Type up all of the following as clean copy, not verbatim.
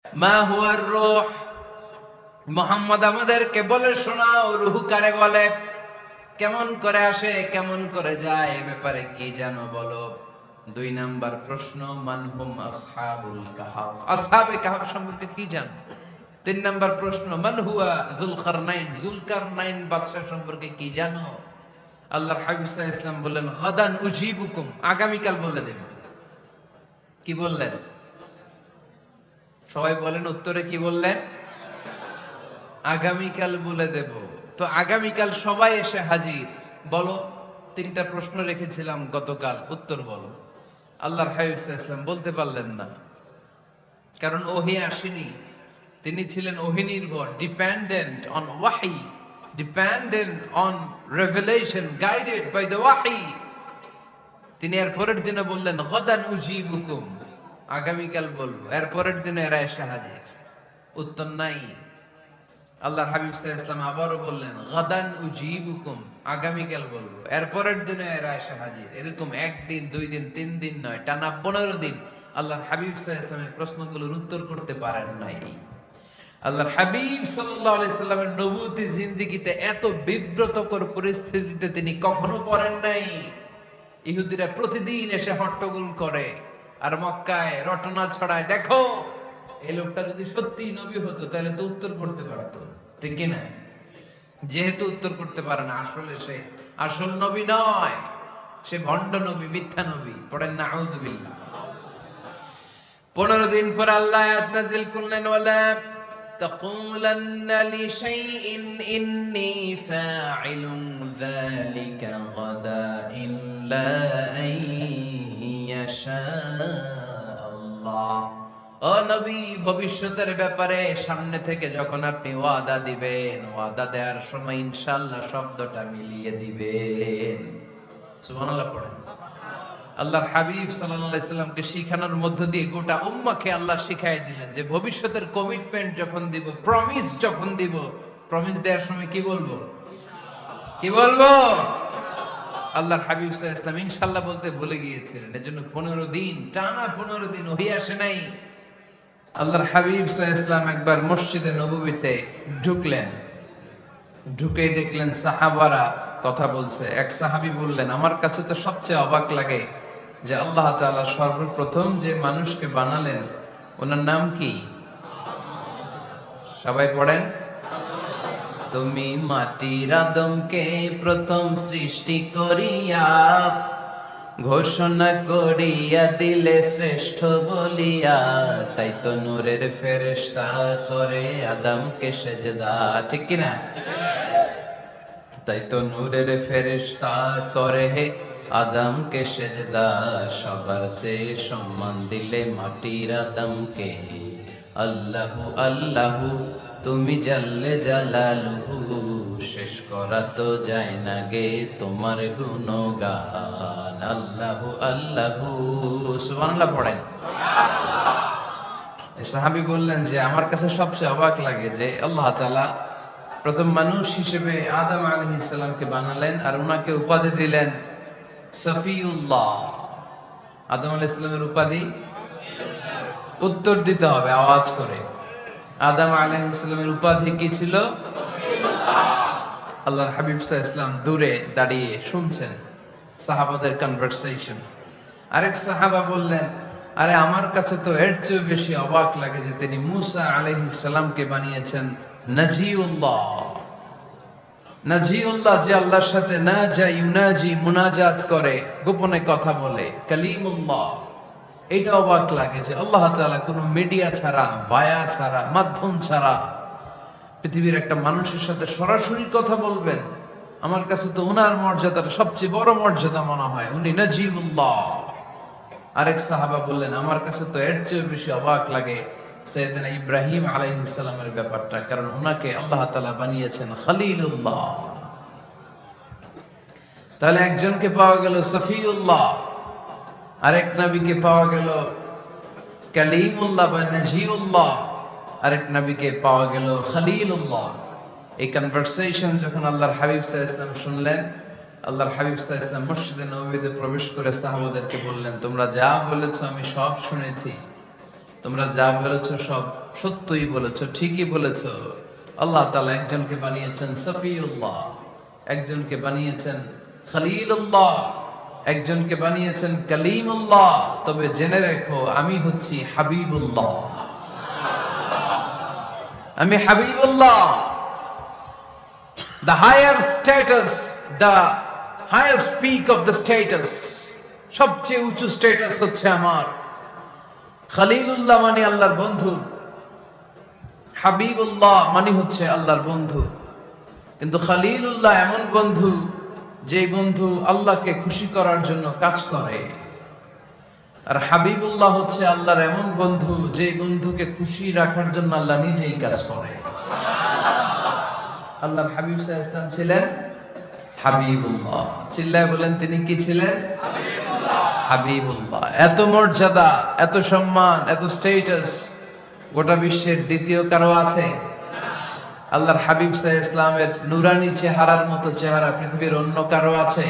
মা হুয়ার রূহ, মুহাম্মদ আমাদেরকে বলে শোনাও রূহ কারে বলে, কেমন করে আসে, কেমন করে যায়, এ ব্যাপারে কি জানো বলো। 2 নাম্বার প্রশ্ন, মান হুম আসহাবুল কাহাফ, আসহাবে কাহাফ সম্পর্কে কি জানো। 3 নাম্বার প্রশ্ন, মান হুয়া যুলকারনাইন, যুলকারনাইন বাদশা সম্পর্কে কি জানো। আল্লাহর হাবিব সাল্লাল্লাহু আলাইহি ওয়াসাল্লাম বললেন গাদান উজিবুকুম, আগামীকাল বলে দেব। কি বললেন? সবাই বলেন উত্তরে কি বললেন? আগামীকাল বলে দেব। তো আগামীকাল সবাই এসে হাজির। বলো, 3টা প্রশ্ন রেখেছিলাম গতকাল, উত্তর বলো। আল্লাহর হাবিব সাল্লাল্লাহু আলাইহি ওয়াসাল্লাম বলতে পারলেন না, কারণ ওহী আসেনি। তিনি ছিলেন ওহী নির্ভর, ডিপেন্ডেন্ট অন ওয়াহি, dependent on revelation, guided by the ওয়াহি। তিনি এর পরের দিনে বললেন গাদান উজিবুকুম, আগামীকাল বলবো। এর পরের দিনে এরা এসে হাজির, উত্তর নাই। আল্লাহর হাবিব সাল্লাল্লাহু আলাইহি ওয়াসাল্লাম আবারও বললেন গাদান উজিবুকুম, আগামীকাল বলবো। এর পরের দিনে এরা এসে হাজির। এরকম 1 দিন 2 দিন 3 দিন নয়, টানা 15 দিন আল্লাহর হাবিব সাল্লাল্লাহু আলাইহি ওয়াসাল্লামের প্রশ্নগুলোর উত্তর করতে পারেন নাই। আল্লাহর হাবিব সাল্লাল্লাহু আলাইহি সাল্লামের নবুয়তি জিন্দেগিতে এত বিব্রতকর পরিস্থিতিতে তিনি কখনো পড়েন নাই। ইহুদিরা প্রতিদিন এসে হট্টগোল করে আর মক্কায় রটনা ছড়ায়, দেখো এই লোকটা যদি সত্যি নবী হতো তাহলে তো উত্তর করতে পারতো, ঠিক কি না? যেহেতু উত্তর করতে পারে না, আসলে সে আসল নবী নয়, সে ভণ্ড নবী, মিথ্যা নবী। পড়েন না আউযুবিল্লাহ। 15 দিন পর আল্লাহ আয়াত নাযিল করলেন, ওয়ালা তাকুলান্না লিশাইইন ইন্নী ফাইলুন যালিকা গাদা ইল্লা আইয়াশা আল্লাহ। ও নবী, ভবিষ্যতের ব্যাপারে সামনে থেকে যখন আপনি ওয়াদা দিবেন, ওয়াদা দেওয়ার সময় ইনশাআল্লাহ শব্দটা মিলিয়ে দিবেন। সুবহানাল্লাহ পড়েন। আল্লাহর হাবিব সাল্লাল্লাহু আলাইহি সাল্লামকে শিখানোর মধ্য দিয়ে গোটা উম্মাহকে আল্লাহ শিখাই দিলেন যে ভবিষ্যতের কমিটমেন্ট যখন দিব, প্রমিস যখন দিব, প্রমিস দেওয়ার সময় কি বলবো? কি বলবো? আল্লাহর হাবিব সাল্লাল্লাহু আলাইহি সাল্লাম ইনশাআল্লাহ বলতে ভুলে গিয়েছিলেন। এজন্য 15 দিন, টানা 15 দিন ওহী আসে নাই। আল্লাহর হাবিব সাল্লাল্লাহু আলাইহি সাল্লাম একবার মসজিদে নববীতে ঢুকলেন, ঢুকেই দেখলেন সাহাবারা কথা বলছে। এক সাহাবী বললেন, আমার কাছে তো সবচেয়ে অবাক লাগে যে আল্লাহ তাআলা সর্বপ্রথম যে মানুষকে বানালেন ওনার নাম কি? সবাই পড়েন। তুমি মাটির আদমকে প্রথম সৃষ্টি করিয়া ঘোষণা করিয়া দিলে শ্রেষ্ঠ বলিয়া, তাই তো নূরের ফেরেশতা করে আদমকে সেজদা, ঠিক কি না? তাই তো নূরের ফেরেশতা করে হে আদমকে সেজদা, সবার চেয়ে সম্মান দিলে মাটির আদমকে। আল্লাহু আল্লাহু তুমি জাল্লে জালালুহু, শেষ করা তো যায় না গে তোমার গুণগান। আল্লাহু আল্লাহু, সুবহানাল্লাহ পড়েন। সাহাবী বললেন যে আমার কাছে সবচেয়ে অবাক লাগে যে আল্লাহ তাআলা প্রথম মানুষ হিসেবে আদম আলাইহিস সালামকে বানালেন আর ওনাকে উপাধি দিলেন সফিউল্লাহ। আদম আলাইহিস সালামের উপাধি উত্তর দিতে হবে আওয়াজ করে। আদম আলাইহিস সালামের উপাধি কি ছিল? আল্লাহর হাবিব সাল্লাল্লাহু আলাইহি ওয়াসাল্লাম দূরে দাঁড়িয়ে শুনছেন সাহাবাদের কনভারসেশন। আরেক সাহাবা বললেন, আরে আমার কাছে তো এর চেয়ে বেশি অবাক লাগে যে তিনি মূসা আলাইহিস সালামকে বানিয়েছেন নাজিউল্লাহ। নাজিউল্লাহ যে আল্লাহর সাথে না যায় ইউনাজি, মুনাজাত করে, গোপনে কথা বলে, কালিমুল্লাহ। এটা অবাক লাগে যে আল্লাহ তাআলা কোনো মিডিয়া ছাড়া, বায়া ছাড়া, মাধ্যম ছাড়া পৃথিবীর একটা মানুষের সাথে সরাসরি কথা বলবেন। আমার কাছে তো ওনার মর্যাদাটা সবচেয়ে বড় মর্যাদা মনে হয়, উনি নাজিউল্লাহ। আরেক সাহাবা বললেন, আমার কাছে তো এর চেয়ে বেশি অবাক লাগে সাইয়েদনা ইব্রাহিম আলাইহিস সালামের ব্যাপারটা, কারণ ওনাকে আল্লাহ তাআলা বানিয়েছেন খলিলুল্লাহ। তাহলে একজনকে পাওয়া গেল সফিউল্লাহ, আরেক নবীকে পাওয়া গেল কালিমুল্লাহ বা নাজিউল্লাহ, আরেক নবীকে পাওয়া গেল খলিলুল্লাহ। এই কনভারসেশন যখন আল্লাহর হাবিব সাল্লাল্লাহু আলাইহি ওয়াসাল্লাম শুনলেন, আল্লাহর হাবিব সাল্লাল্লাহু আলাইহি ওয়াসাল্লাম মসজিদে নববীতে প্রবেশ করে সাহাবাদেরকে বললেন, তোমরা যা বলেছো আমি সব শুনেছি, তোমরা যা বলেছো সব সত্যই বলেছো, ঠিকই বলেছো। আল্লাহ তাআলা একজনকে বানিয়েছেন সফিউল্লাহ, একজনকে বানিয়েছেন খলিলুল্লাহ, একজনকে বানিয়েছেন কালিমুল্লাহ। তবে জেনে রেখো আমি হচ্ছি হাবিবুল্লাহ, আমি Habibullah. The higher status, the highest peak of the status, সবচেয়ে উঁচু স্ট্যাটাস হচ্ছে আমার। খলিলুল্লাহ মানে আল্লাহর বন্ধু, হাবিবুল্লাহ মানে হচ্ছে আল্লাহর বন্ধু। কিন্তু খলিলুল্লাহ এমন বন্ধু যে বন্ধু আল্লাহকে খুশি করার জন্য কাজ করে, আর হাবিবুল্লাহ হচ্ছে আল্লাহর এমন বন্ধু যে বন্ধুকে খুশি রাখার জন্য আল্লাহ নিজেই কাজ করে। আল্লাহর হাবিব সাল্লাল্লাহু আলাইহি ওয়াসাল্লাম ছিলেন হাবিবুল্লাহ। চিল্লায় বলেন তিনি কি ছিলেন? হাবিবুল্লাহ। এত মর্যাদা, এত সম্মান, এত স্ট্যাটাস গোটা বিশ্বের দ্বিতীয় কারো আছে? আল্লাহর হাবিব সাল্লাল্লাহু আলাইহি ওয়াসাল্লামের নুরানি চেহারার মতো চেহারা পৃথিবীর অন্য কারো আছে?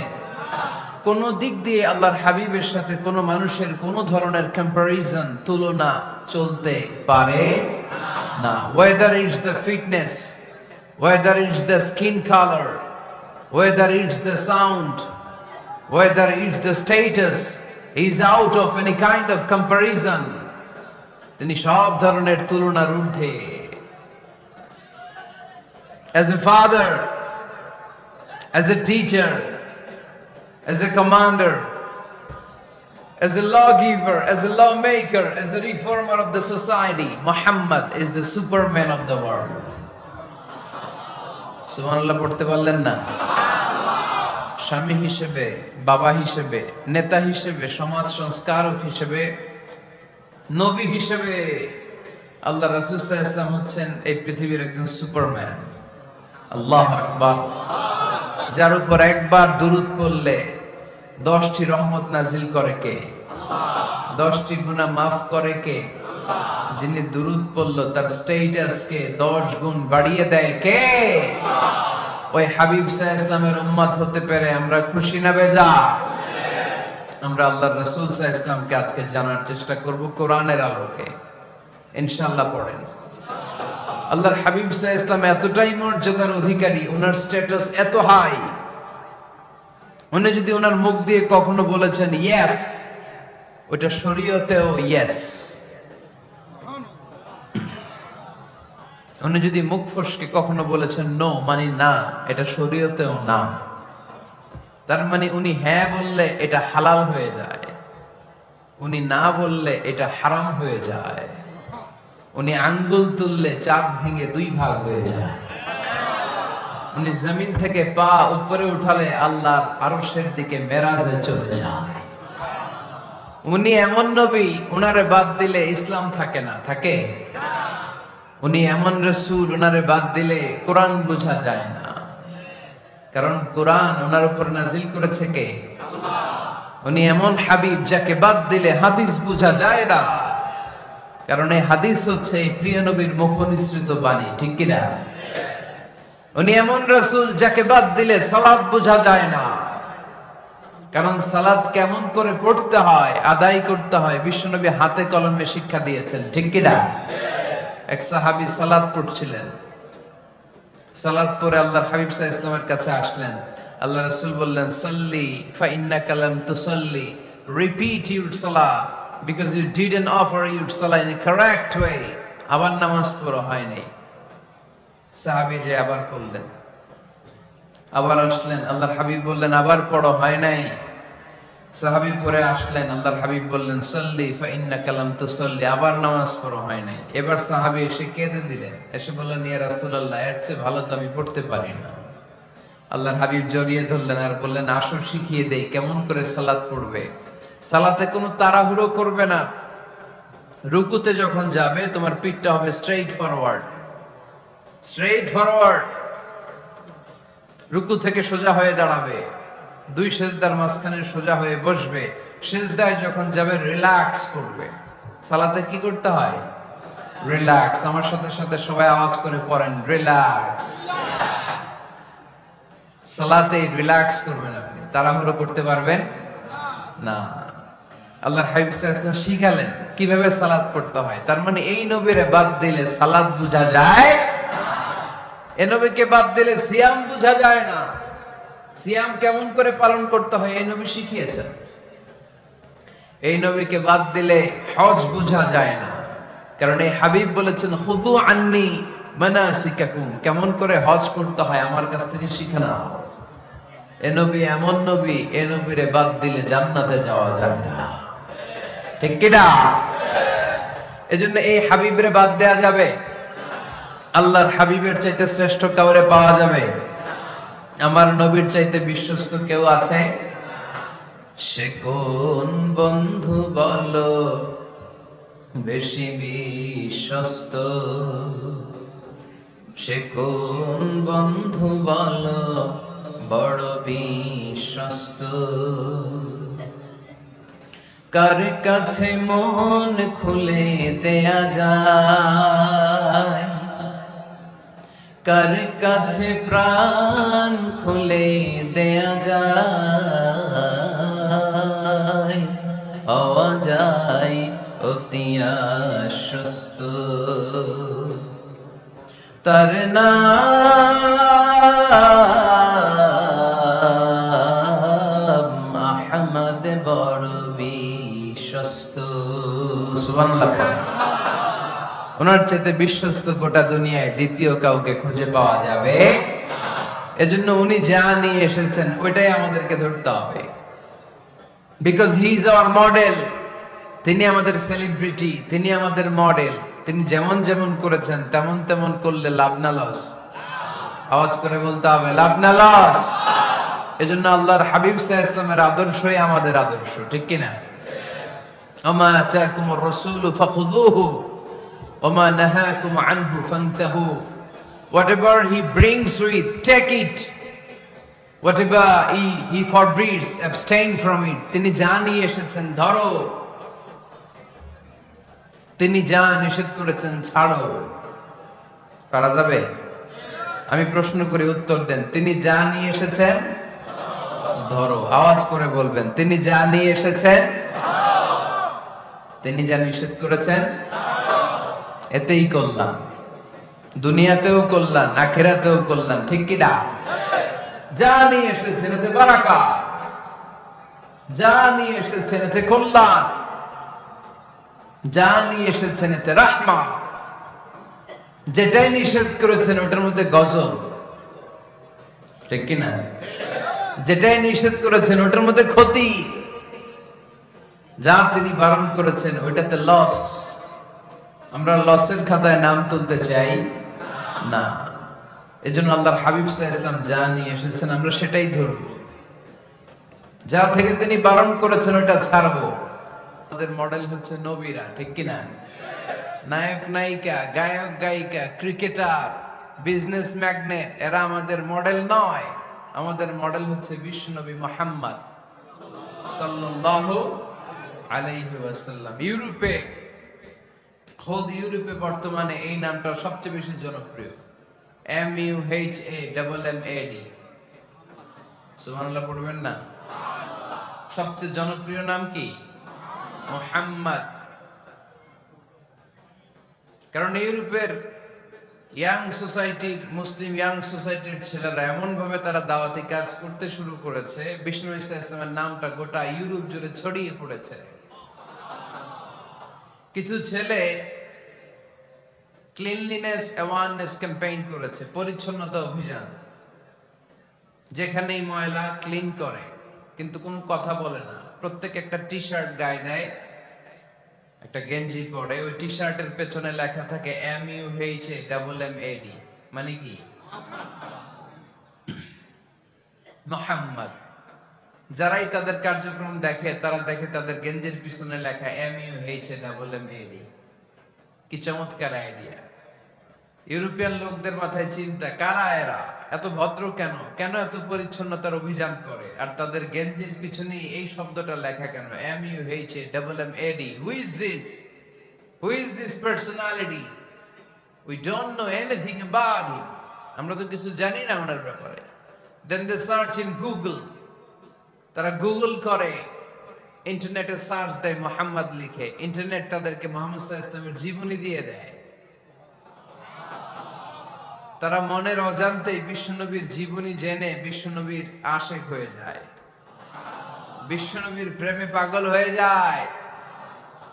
কোন দিক দিয়ে আল্লাহর হাবিবের সাথে কোন মানুষের কোন ধরনের কম্পারিজন, তুলনা চলতে পারে না। Whether it's the fitness, whether it's the skin color, whether it's the sound, whether it's the status, is out of any kind of comparison. তিনি সব ধরনের তুলনার ঊর্ধ্বে। As a father, as a teacher, as a commander, as a lawgiver, as a lawmaker, as a reformer of the society, Muhammad is the superman of the world. সুবহানাল্লাহ পড়তে পারলেন না? স্বামী হিসেবে, বাবা হিসেবে, নেতা হিসেবে, সমাজ সংস্কারক হিসেবে, নবী হিসেবে আল্লাহ রাসূল সাল্লাল্লাহু আলাইহি ওয়াসাল্লাম হচ্ছেন এই পৃথিবীর একজন সুপারম্যান। আল্লাহু আকবার। যার উপর একবার দুরূদ পড়লে 10টি রহমত নাজিল করে কে? 10টি গুনাহ মাফ করে কে? যিনি দুরূদ পড়লো তার স্ট্যাটাসকে 10 গুণ বাড়িয়ে দেয় কে? ওই হাবিব সাল্লাল্লাহু আলাইহি ওয়াসাল্লামের উম্মত হতে পেরে আমরা খুশি না বেজা? আমরা আল্লাহর রাসূল সাল্লাল্লাহু আলাইহি ওয়াসাল্লামকে আজকে জানার চেষ্টা করব কোরআনের আলোকে। ইনশাআল্লাহ পড়েন। আল্লাহর হাবিব সাল্লাল্লাহু আলাইহি ওয়াসাল্লাম এতটাই মর্যাদার অধিকারী, ওনার স্ট্যাটাস এত হাই, উনি যদি ওনার মুখ দিয়ে কখনো বলেছেন ইয়েস, ওটা শরীয়তেও ইয়েস। উনি যদি মুখ ফসকে কখনো বলেছেন নো, মানে না, এটা শরীয়তেও না। তার মানে উনি হ্যাঁ বললে এটা হালাল হয়ে যায়, উনি না বললে এটা হারাম হয়ে যায়। উনি আঙ্গুল তুললে চাপ ভেঙে 2 ভাগ হয়ে যায়। উনি জমিন থেকে পা উপরে উঠালে আল্লাহর আরশের দিকে মেরাজে চলে যায়। উনি এমন নবী, উনারে বাদ দিলে ইসলাম থাকে না, থাকে? উনি এমন রাসূল, উনারে বাদ দিলে কোরআন বোঝা যায় না। কারণ কোরআন ওনার উপর নাজিল করেছে কে? আল্লাহ। উনি এমন হাবিব যাকে বাদ দিলে হাদিস বোঝা যায় না। কারণ এই হাদিস হচ্ছে এই প্রিয় নবীর মুখ নিঃসৃত বাণী, ঠিক কি না? উনি এমন রাসূল যাকে বাদ দিলে সালাত বোঝা যায় না। কারণ সালাত কেমন করে পড়তে হয়, আদায় করতে হয় বিশ্বনবী হাতে কলমে শিক্ষা দিয়েছেন, ঠিক কি না? এক সাহাবী সালাত পড়ছিলেন, সালাত পড়ে আল্লাহর হাবিব সাল্লাল্লাহু আলাইহি ওয়াসাল্লামের কাছে আসলেন। আল্লাহ রাসূল বললেন সাল্লি ফা ইন্নাকা লাম তুসাল্লি, রিপিট ইউর সালাহ because you didn't offer your সালাহ ইন এ কারেক্ট ওয়ে। আবার নামাজ পড়া হয় নাই। সাহাবী যে আবার পড়লেন, আবার আসলেন, আল্লাহর হাবিব বললেন আবার পড়ো, হয় নাই। সাহাবী পরে আসলেন, আল্লাহর হাবিব বললেন সাল্লি ফা ইন্নাকা লাম তুসাল্লি, আবার নামাজ পড়া হয় নাই। এবার সাহাবী এসে কেঁদে দিলেন, এসে বললেন ইয়া রাসূলুল্লাহ, এর চেয়ে ভালো তো আমি পড়তে পারি না। আল্লাহর হাবিব জড়িয়ে ধরলেন আর বললেন আসো শিখিয়ে দেই কেমন করে সালাত পড়বে। সালাতে কোনো তাড়াহুড়ো করবে না। রুকুতে যখন যাবে তোমার পিঠটা হবে স্ট্রেইট ফরওয়ার্ড, স্ট্রেইট ফরওয়ার্ড। রুকু থেকে সোজা হয়ে দাঁড়াবে, 2 সেজদার মাঝখানে সোজা হয়ে বসবে। সেজদায় যখন যাবে রিল্যাক্স করবে। সালাতে কি করতে হয়? রিল্যাক্স। আমার সাথে সাথে সবাই আওয়াজ করে পড়েন রিল্যাক্স। সালাতে রিল্যাক্স করবেন আপনি, তাড়াহুড়ো করতে পারবেন না। আল্লাহর হাবিব সাল্লাল্লাহু আলাইহি ওয়াসাল্লাম শিখালেন কিভাবে সালাত পড়তে হয়। তার মানে এই নবীরে বাদ দিলে সালাত বোঝা যায়, এই নবীকে বাদ দিলে সিয়াম বোঝা যায় না। সিয়াম কেমন করে পালন করতে হয় এই নবী শিখিয়েছেন। এই নবীকে বাদ দিলে হজ বোঝা যায় না, কারণ এই হাবিব বলেছেন খুযু আন্নি মানাসিকাকুম, কেমন করে হজ করতে হয় আমার কাছ থেকে শিখে নাও। এ নবী এমন নবী, এ নবীরে বাদ দিলে জান্নাতে যাওয়া যাবে না, ঠিক কিনা? এজন্য এই হাবিবরে বাদ দেয়া যাবে? আল্লাহর হাবিবের চাইতে শ্রেষ্ঠ কাউরে পাওয়া যাবে? আমার নবীর চাইতে বিশ্বস্ত কেউ আছে? সে কোন বন্ধু বলো বেশি বিশ্বস্ত, সে কোন বন্ধু বলো বড় বিশ্বস্ত, কার কাছে মন খুলে দেয়া যায়, কার কাছে প্রাণ খুলে দেয়া যায়, হওয়া যায় অতি আশ্বস্ত। তার নাম আহমদ বড় বিশ্বস্ত। সুবহানাল্লাহ। ওনার চাইতে বিশ্বস্ত গোটা দুনিয়ায় দ্বিতীয় কাউকে খুঁজে পাওয়া যাবে? এজন্য উনি যা নিয়ে এসেছেন ওইটাই আমাদেরকে ধরতে হবে, because he is our model. তিনি আমাদের সেলিব্রিটি, তিনি আমাদের মডেল। তিনি যেমন যেমন করেছেন তেমন তেমন করলে লাভ না লস? আওয়াজ করে বলতে হবে লাভ না লস? এজন্য আল্লাহর হাবিব সাল্লাল্লাহু আলাইহি ওয়াসাল্লামের আদর্শই আমাদের আদর্শ, ঠিক কিনা? আমা আতাকুমুর রাসূলু ফাখুযুহু ওমা নাহাকুম আনহু ফান্তাহু। Whatever he brings with, take it. Whatever he forbids, abstain from it. তিনি যা নিয়ে এসেছেন ধরো, তিনি যা নিষেধ করেছেন ছাড়ো। পারা যাবে? আমি প্রশ্ন করি, উত্তর দেন। তিনি যা নিয়ে এসেছেন ধরো। আওয়াজ করে বলবেন, তিনি যা নিয়ে এসেছেন, তিনি যা নিষেধ করেছেন এতেই কল্যাণ, দুনিয়াতেও কল্যাণ, আখিরাতেও কল্যাণ, ঠিক কি না? যা নিয়ে এসেছেন এতে বারাকা, যা নিয়ে এসেছেন এতে কল্যাণ, যা নিয়ে এসেছেন এতে রাহমা। যেটাই নিষেধ করেছেন ওটার মধ্যে গজব, ঠিক কি না? যেটাই নিষেধ করেছেন ওটার মধ্যে ক্ষতি, যা তিনি বারণ করেছেন ওইটাতে লস। আমরা লসের খাতায় নাম তুলতে চাই না। এজন্য আল্লাহর হাবিব সাল্লাল্লাহু আলাইহি ওয়াসাল্লাম যা নিয়ে এসেছেন আমরা সেটাই ধরব, যা থেকে তিনি বারণ করেছেন ওটা ছাড়বো। আমাদের মডেল হচ্ছে নবীরা, ঠিক কি না? নায়ক নায়িকা, গায়ক গায়িকা, ক্রিকেটার, বিজনেস ম্যাগনেট এরা আমাদের মডেল নয়। আমাদের মডেল হচ্ছে বিশ্বনবী মুহাম্মদ সাল্লাল্লাহু আলাইহি ওয়াসাল্লাম। ইউরোপে, খোদ ইউরোপে বর্তমানে এই নামটা সবচেয়ে বেশি জনপ্রিয়, MUHAMMAD। সুবহানাল্লাহ পড়বেন না? সবচেয়ে জনপ্রিয় নাম কি? মুহাম্মদ। কারণ ইউরোপের ইয়াং সোসাইটির, মুসলিম ইয়াং সোসাইটির ছেলেরা এমন ভাবে তারা দাওয়াতি কাজ করতে শুরু করেছে, বিষ্ণু সাল্লাল্লাহু আলাইহি ওয়াসাল্লামের নামটা গোটা ইউরোপ জুড়ে ছড়িয়ে পড়েছে। কিছু ছেলে ক্লিনলিনেস অ্যাওয়ারনেস ক্যাম্পেইন করেছে, পরিচ্ছন্নতা অভিযান। যেখানেই ময়লা ক্লিন করে, কিন্তু কোনো কথা বলে না। প্রত্যেক একটা টি শার্ট গায়ে দেয়, একটা গেঞ্জি পরে, ওই টি শার্টের পেছনে লেখা থাকে MUHAMMAD, মানে কি? মুহাম্মদ। যারাই তাদের কার্যক্রম দেখে তারা দেখে তাদের গেঞ্জির পিছনে লেখা MUHAMMAD। কি চমৎকার আইডিয়া! ইউরোপিয়ান লোকদের মাথায় চিন্তা, কারা এরা, এত ভদ্র কেন, কেন এত পরিচ্ছন্নতার অভিযান করে, আর তাদের গেঞ্জির পিছনে এই শব্দটা লেখা কেন, MUHAMMAD? Who is this? Who is this personality? We don't know anything about him. আমরা তো কিছু জানি না ওনার ব্যাপারে। Then they search in Google. তারা গুগল করে ইন্টারনেটে সার্চ দেয় মোহাম্মদ লিখে, ইন্টারনেট তাদেরকে মোহাম্মদ সাল্লাল্লাহু আলাইহি ওয়াসাল্লামের জীবনী দিয়ে দেয়। তারা মনের অজান্তেই বিশ্বনবীর জীবনী জেনে বিশ্বনবীর আশিক হয়ে যায়, বিশ্বনবীর প্রেমে পাগল হয়ে যায়।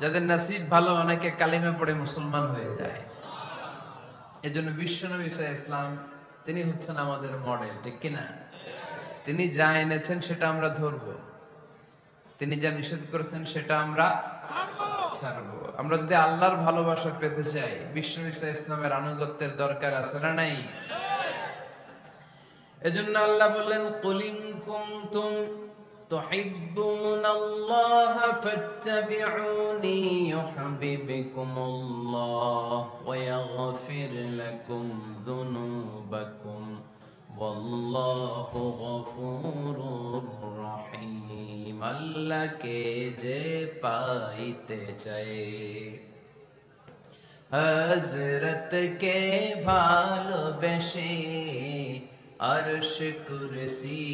যাদের নসিব ভালো, অনেকে কালিমা পড়ে মুসলমান হয়ে যায়। এজন্য বিশ্বনবী সাল্লাল্লাহু আলাইহি ওয়াসাল্লাম তিনি হচ্ছেন আমাদের মডেল, ঠিক কিনা? তিনি যা এনেছেন সেটা আমরা ধরবো, তিনি যা নিষেধ করেছেন সেটা আমরা ছাড়বো। আমরা যদি আল্লাহর ভালোবাসা পেতে চাই, বিশ্বনবী সাল্লাল্লাহু আলাইহি ওয়াসাল্লামের আনুগত্যের দরকার আছে না নাই? এজন্য আল্লাহ বললেন, কুল ইন কুনতুম তুহিব্বুনাল্লাহা ফাত্তাবিউনি ইউহিব্বুকুমুল্লাহ ওয়া ইয়াগফির লাকুম যুনুবাকুম ওয়াল্লাহু গফুরুর রহিম। আল্লাহকে যে পাইতে চায়, হযরতকে ভালোবেসে আরশ কুরসি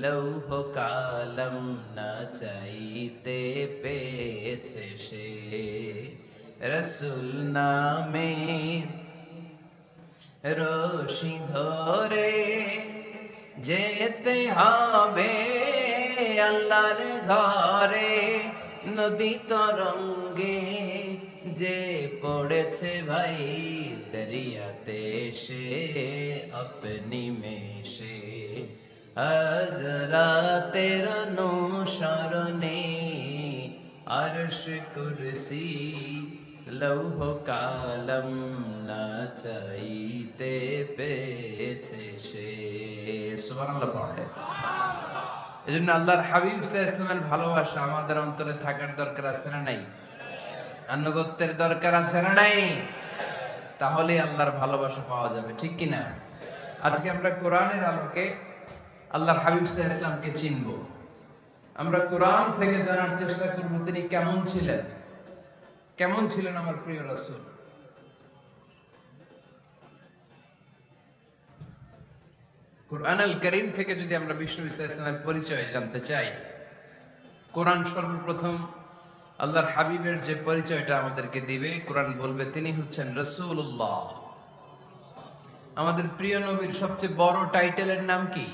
লৌহ কালম না চাইতে পেয়েছে সে। রাসূল নামে রশি ধরে যেতে হবে আল্লাহর ঘরে। নদী তরঙ্গে যে পড়েছে ভাই দরিয়াতে সে আপনি মেশে। হযরতের অনুসরণে আরশ কুরসি লৌহ কালম না চাইতে পেয়েছে সে। সুবহানাল্লাহ পড়ে। এজন্য আল্লাহর হাবিব সাল্লাল্লাহু আলাইহি ওয়াসাল্লামের ভালোবাসা আমাদের অন্তরে থাকার দরকার আছে না নাই? আনুগত্যের দরকার আছে না নাই? তাহলে আল্লাহর ভালোবাসা পাওয়া যাবে, ঠিক কিনা? আজকে আমরা কোরআনের আলোকে আল্লাহর হাবিব সাল্লাল্লাহু আলাইহি ওয়াসাল্লামকে চিনব। আমরা কোরআন থেকে জানার চেষ্টা করব তিনি কেমন ছিলেন। কেমন ছিলেন আমার প্রিয় রাসূল? কোরআন আল কারীম থেকে যদি আমরা বিষ্ণু ইসলামের পরিচয় জানতে চাই, কোরআন সর্বপ্রথম আল্লাহর হাবিবের যে পরিচয়টা আমাদেরকে দিবে, কোরআন বলবে তিনি হচ্ছেন রাসূলুল্লাহ। আমাদের প্রিয় নবীর সবচেয়ে বড় টাইটেলের নাম কি?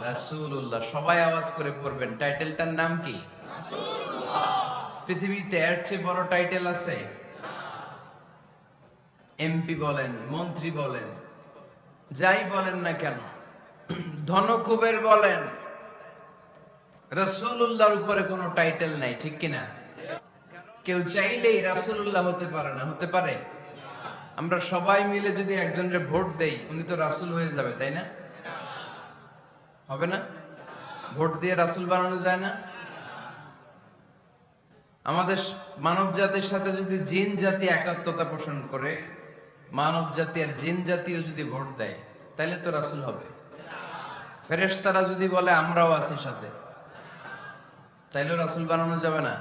রাসূলুল্লাহ। সবাই আওয়াজ করে পড়বেন, টাইটেলটার নাম কি? পৃথিবীতে এর চেয়ে বড় টাইটেল আছে? এমপি বলেন, মন্ত্রী বলেন, যাই বলেন না কেন, ধনকুবের বলেন, রাসূলুল্লাহর উপরে কোনো টাইটেল নাই, ঠিক কিনা? কেউ চাইলেই রাসূলুল্লাহ হতে পারে না, হতে পারে? আমরা সবাই মিলে যদি একজনের ভোট দেই, উনি তো রাসূল হয়ে যাবে, তাই না? হবে না? ভোট দিয়ে রাসূল বানানো যায় না? আমাদের মানব জাতির সাথে যদি জিন জাতি একাত্মতা পোষণ করে, মানব জাতি আর জিন জাতিও যদি ভোট দেয়, তাহলে তো রাসূল হবে। ফেরেশতারা যদি বলে আমরাও আছি সাথে, তাইলেও রাসূল বানানো যাবে না।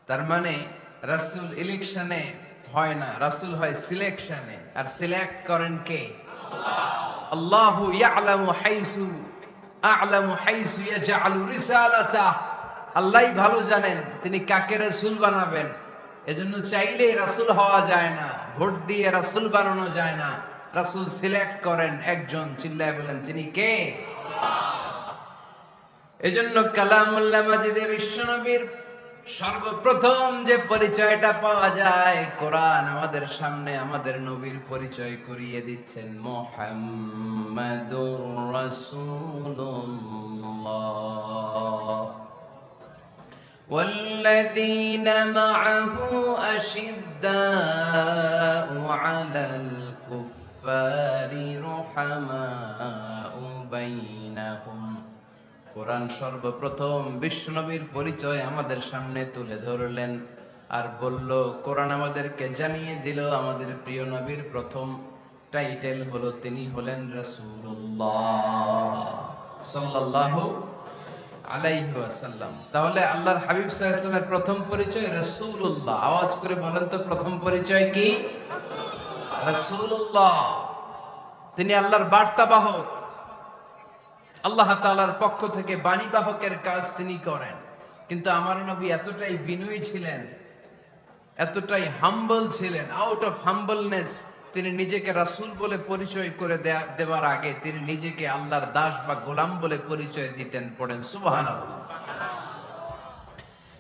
তার মানে রাসূল ইলেকশনে হয় না, রাসূল হয় সিলেকশনে। আর সিলেক্ট করেন কে? আল্লাহু ইয়ালামু হাইসু আ'লামু হাইসু ইয়াজআলু রিসালাতাহ। আল্লাহই ভালো জানেন তিনি কাকে রাসূল বানাবেন। এজন্য চাইলেই রাসূল হওয়া যায় না, ভোট দিয়ে রাসূল বানানো যায় না। রাসূল সিলেক্ট করেন একজন, চিল্লায় বলেন তিনি কে? এজন্য কালামুল্লাহ মাজিদে বিশ্বনবীর সর্বপ্রথম যে পরিচয়টা পাওয়া যায়, কোরআন আমাদের সামনে আমাদের নবীর পরিচয় করিয়ে দিচ্ছেন, মুহাম্মাদুর রাসূলুল্লাহ। والذين معه أشداء على الكفار رحماء بينهم। কোরআন সর্বপ্রথম বিশ্বনবীর পরিচয় আমাদের সামনে তুলে ধরলেন আর বলল, কোরআন আমাদেরকে জানিয়ে দিল আমাদের প্রিয় নবীর প্রথম টাইটেল হলো তিনি হলেন রাসূলুল্লাহ সাল্লাল্লাহু আলাইহি ওয়াসাল্লাম। তাহলে আল্লাহর হাবিব সাল্লাল্লাহু আলাইহি ওয়াসাল্লামের প্রথম পরিচয় রাসূলুল্লাহ। আওয়াজ করে বলেন তো প্রথম পরিচয় কি? রাসূলুল্লাহ। তিনি আল্লাহর বার্তাবাহক, আল্লাহ তাআলার পক্ষ থেকে বাণীবাহকের কাজ তিনি করেন। কিন্তু আমার নবী এতটাই বিনয়ী ছিলেন, এতটাই হাম্বল ছিলেন, আউট অফ হাম্বলনেস তিনি নিজেকে রাসূল বলে পরিচয় করে দেওয়ার আগে তিনি নিজেকে আল্লাহর দাস বা গোলাম বলে পরিচয় দিতেন। পড়েন সুবহানাল্লাহ।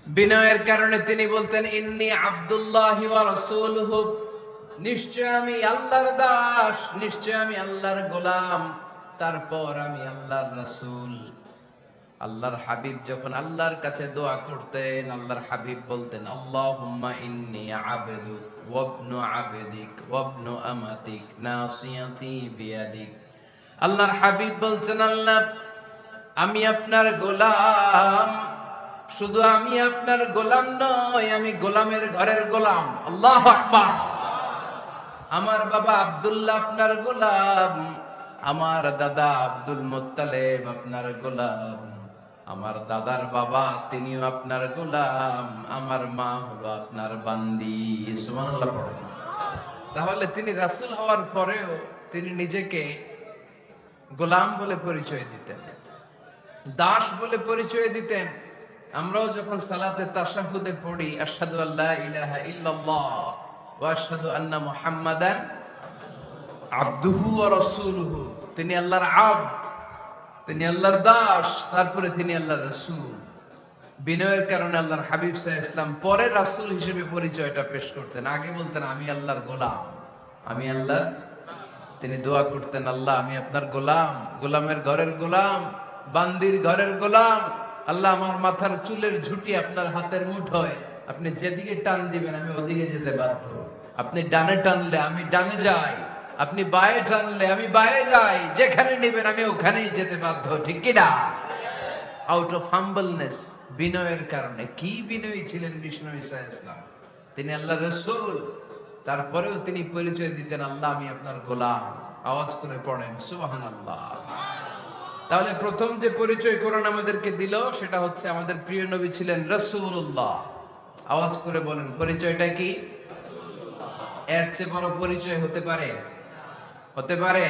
বিনয়ের কারণে তিনি বলতেন ইন্নী আব্দুল্লাহি ওয়া রাসূলুহু, নিশ্চয় আমি আল্লাহর দাস, নিশ্চয় আমি আল্লাহর গোলাম, তারপর আমি আল্লাহর রাসূল। আল্লাহর হাবিব যখন আল্লাহর কাছে দোয়া করতেন, আল্লাহর হাবিব বলতেন আল্লাহুম্মা ইন্নী আবদুক ওয়া ইবনু আবদিক ওয়া ইবনু আমাতিক নাসিয়াতি বিয়াদিক। আল্লাহর হাবিব বলতেন আল্লাহ আমি আপনার গোলাম, শুধু আমি আপনার গোলাম নয়, আমি গোলামের ঘরের গোলাম। আল্লাহু আকবার। আমার বাবা আব্দুল্লাহ আপনার গোলাম, আমার দাদা আব্দুল মুত্তালিব আপনার গোলাম, আমার দাদার বাবা তিনিও আপনার গোলাম, আমার মা হলো আপনার বান্দি। সুবহানাল্লাহ পড়েন। তাহলে তিনি রাসূল হওয়ার পরেও তিনি নিজেকে গোলাম বলে পরিচয় দিতেন, দাস বলে পরিচয় দিতেন। আমরাও যখন সালাতে তাশাহুদে পড়ি আশহাদু আল্লা ইলাহা ইল্লাল্লাহ ওয়া আশহাদু আন্না মুহাম্মাদান আবদুহু ওয়া রাসূলুহু, তিনি আল্লাহর আবদ, তিনি আল্লাহর দাস, তারপরে তিনি আল্লাহর রাসূল। বিনয়ের কারণে আল্লাহর হাবিব সাল্লাল্লাহু আলাইহি ওয়াসাল্লাম পরে রাসূল হিসেবে পরিচয়টা পেশ করতেন, আগে বলতেন আমি আল্লাহর গোলাম, আমি আল্লাহ। তিনি দোয়া করতেন আল্লাহ আমি আপনার গোলাম, গোলামের ঘরের গোলাম, বান্দির ঘরের গোলাম। আল্লাহ আমার মাথার চুলের ঝুঁটি আপনার হাতের মুঠোয়, আপনি যেদিকে টান দিবেন আমি ওদিকে যেতে বাধ্য। আপনি ডানে টানলে আমি ডানে যাই, আপনি বায়ে টানলে আমি বায়ে যাই, যেখানে নেবেন আমি ওখানেই যেতে বাধ্য। ঠিক কি না? আউট অফ হাম্বলনেস, বিনয়ের কারণে। কি বিনয়ী ছিলেন বিষ্ণু ঈসা ইসলাম, তিনি আল্লাহর রাসূল, তারপরেও তিনি পরিচয় দিতেন আল্লাহ আমি আপনার গোলাম। আওয়াজ করে পড়েন সুবহানাল্লাহ। তাহলে প্রথম যে পরিচয় কোরআন আমাদেরকে দিল সেটা হচ্ছে আমাদের প্রিয় নবী ছিলেন রাসূলুল্লাহ। আওয়াজ করে বলেন পরিচয়টা কি? এর চেয়ে বড় পরিচয় হতে পারে? হতে পারে?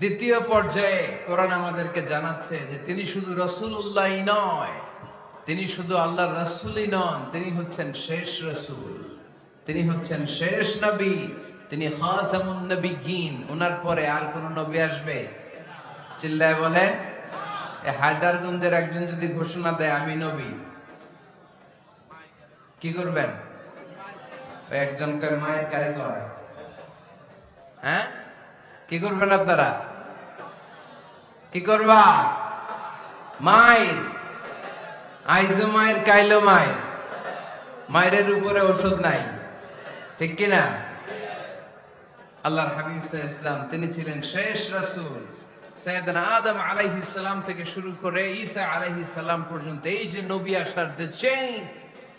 দ্বিতীয় পর্যায়ে কোরআন আমাদেরকে জানাচ্ছে যে তিনি শুধু রাসূলুল্লাহই নয়, তিনি শুধু আল্লাহর রাসূলই নন, তিনি হচ্ছেন শেষ রাসূল, তিনি হচ্ছেন শেষ নবী, তিনি খাতামুন নবিয়্যিন। ওনার পরে আর কোন নবী আসবে? চিল্লায় বলেন। এই হায়দারগঞ্জের একজন যদি ঘোষণা দেয় আমি নবী, কি করবেন? ওই একজনকে মায়ের কারে কয়, হ্যাঁ কি করবেন আপনারা? কি করবা? মায়ের আইজো মায়ের কাইলো মায়ের, মায়ের উপরে ওষুধ নাই, ঠিক কিনা? আল্লাহর হাবিব সাল্লাল্লাহু আলাইহি ওয়াসাল্লাম তিনি ছিলেন শেষ রাসূল। সাইয়েদনা আদম আলাইহিস সালাম থেকে শুরু করে ঈসা আলাইহিস সালাম পর্যন্ত এই যে নবী আসার যে চেইন,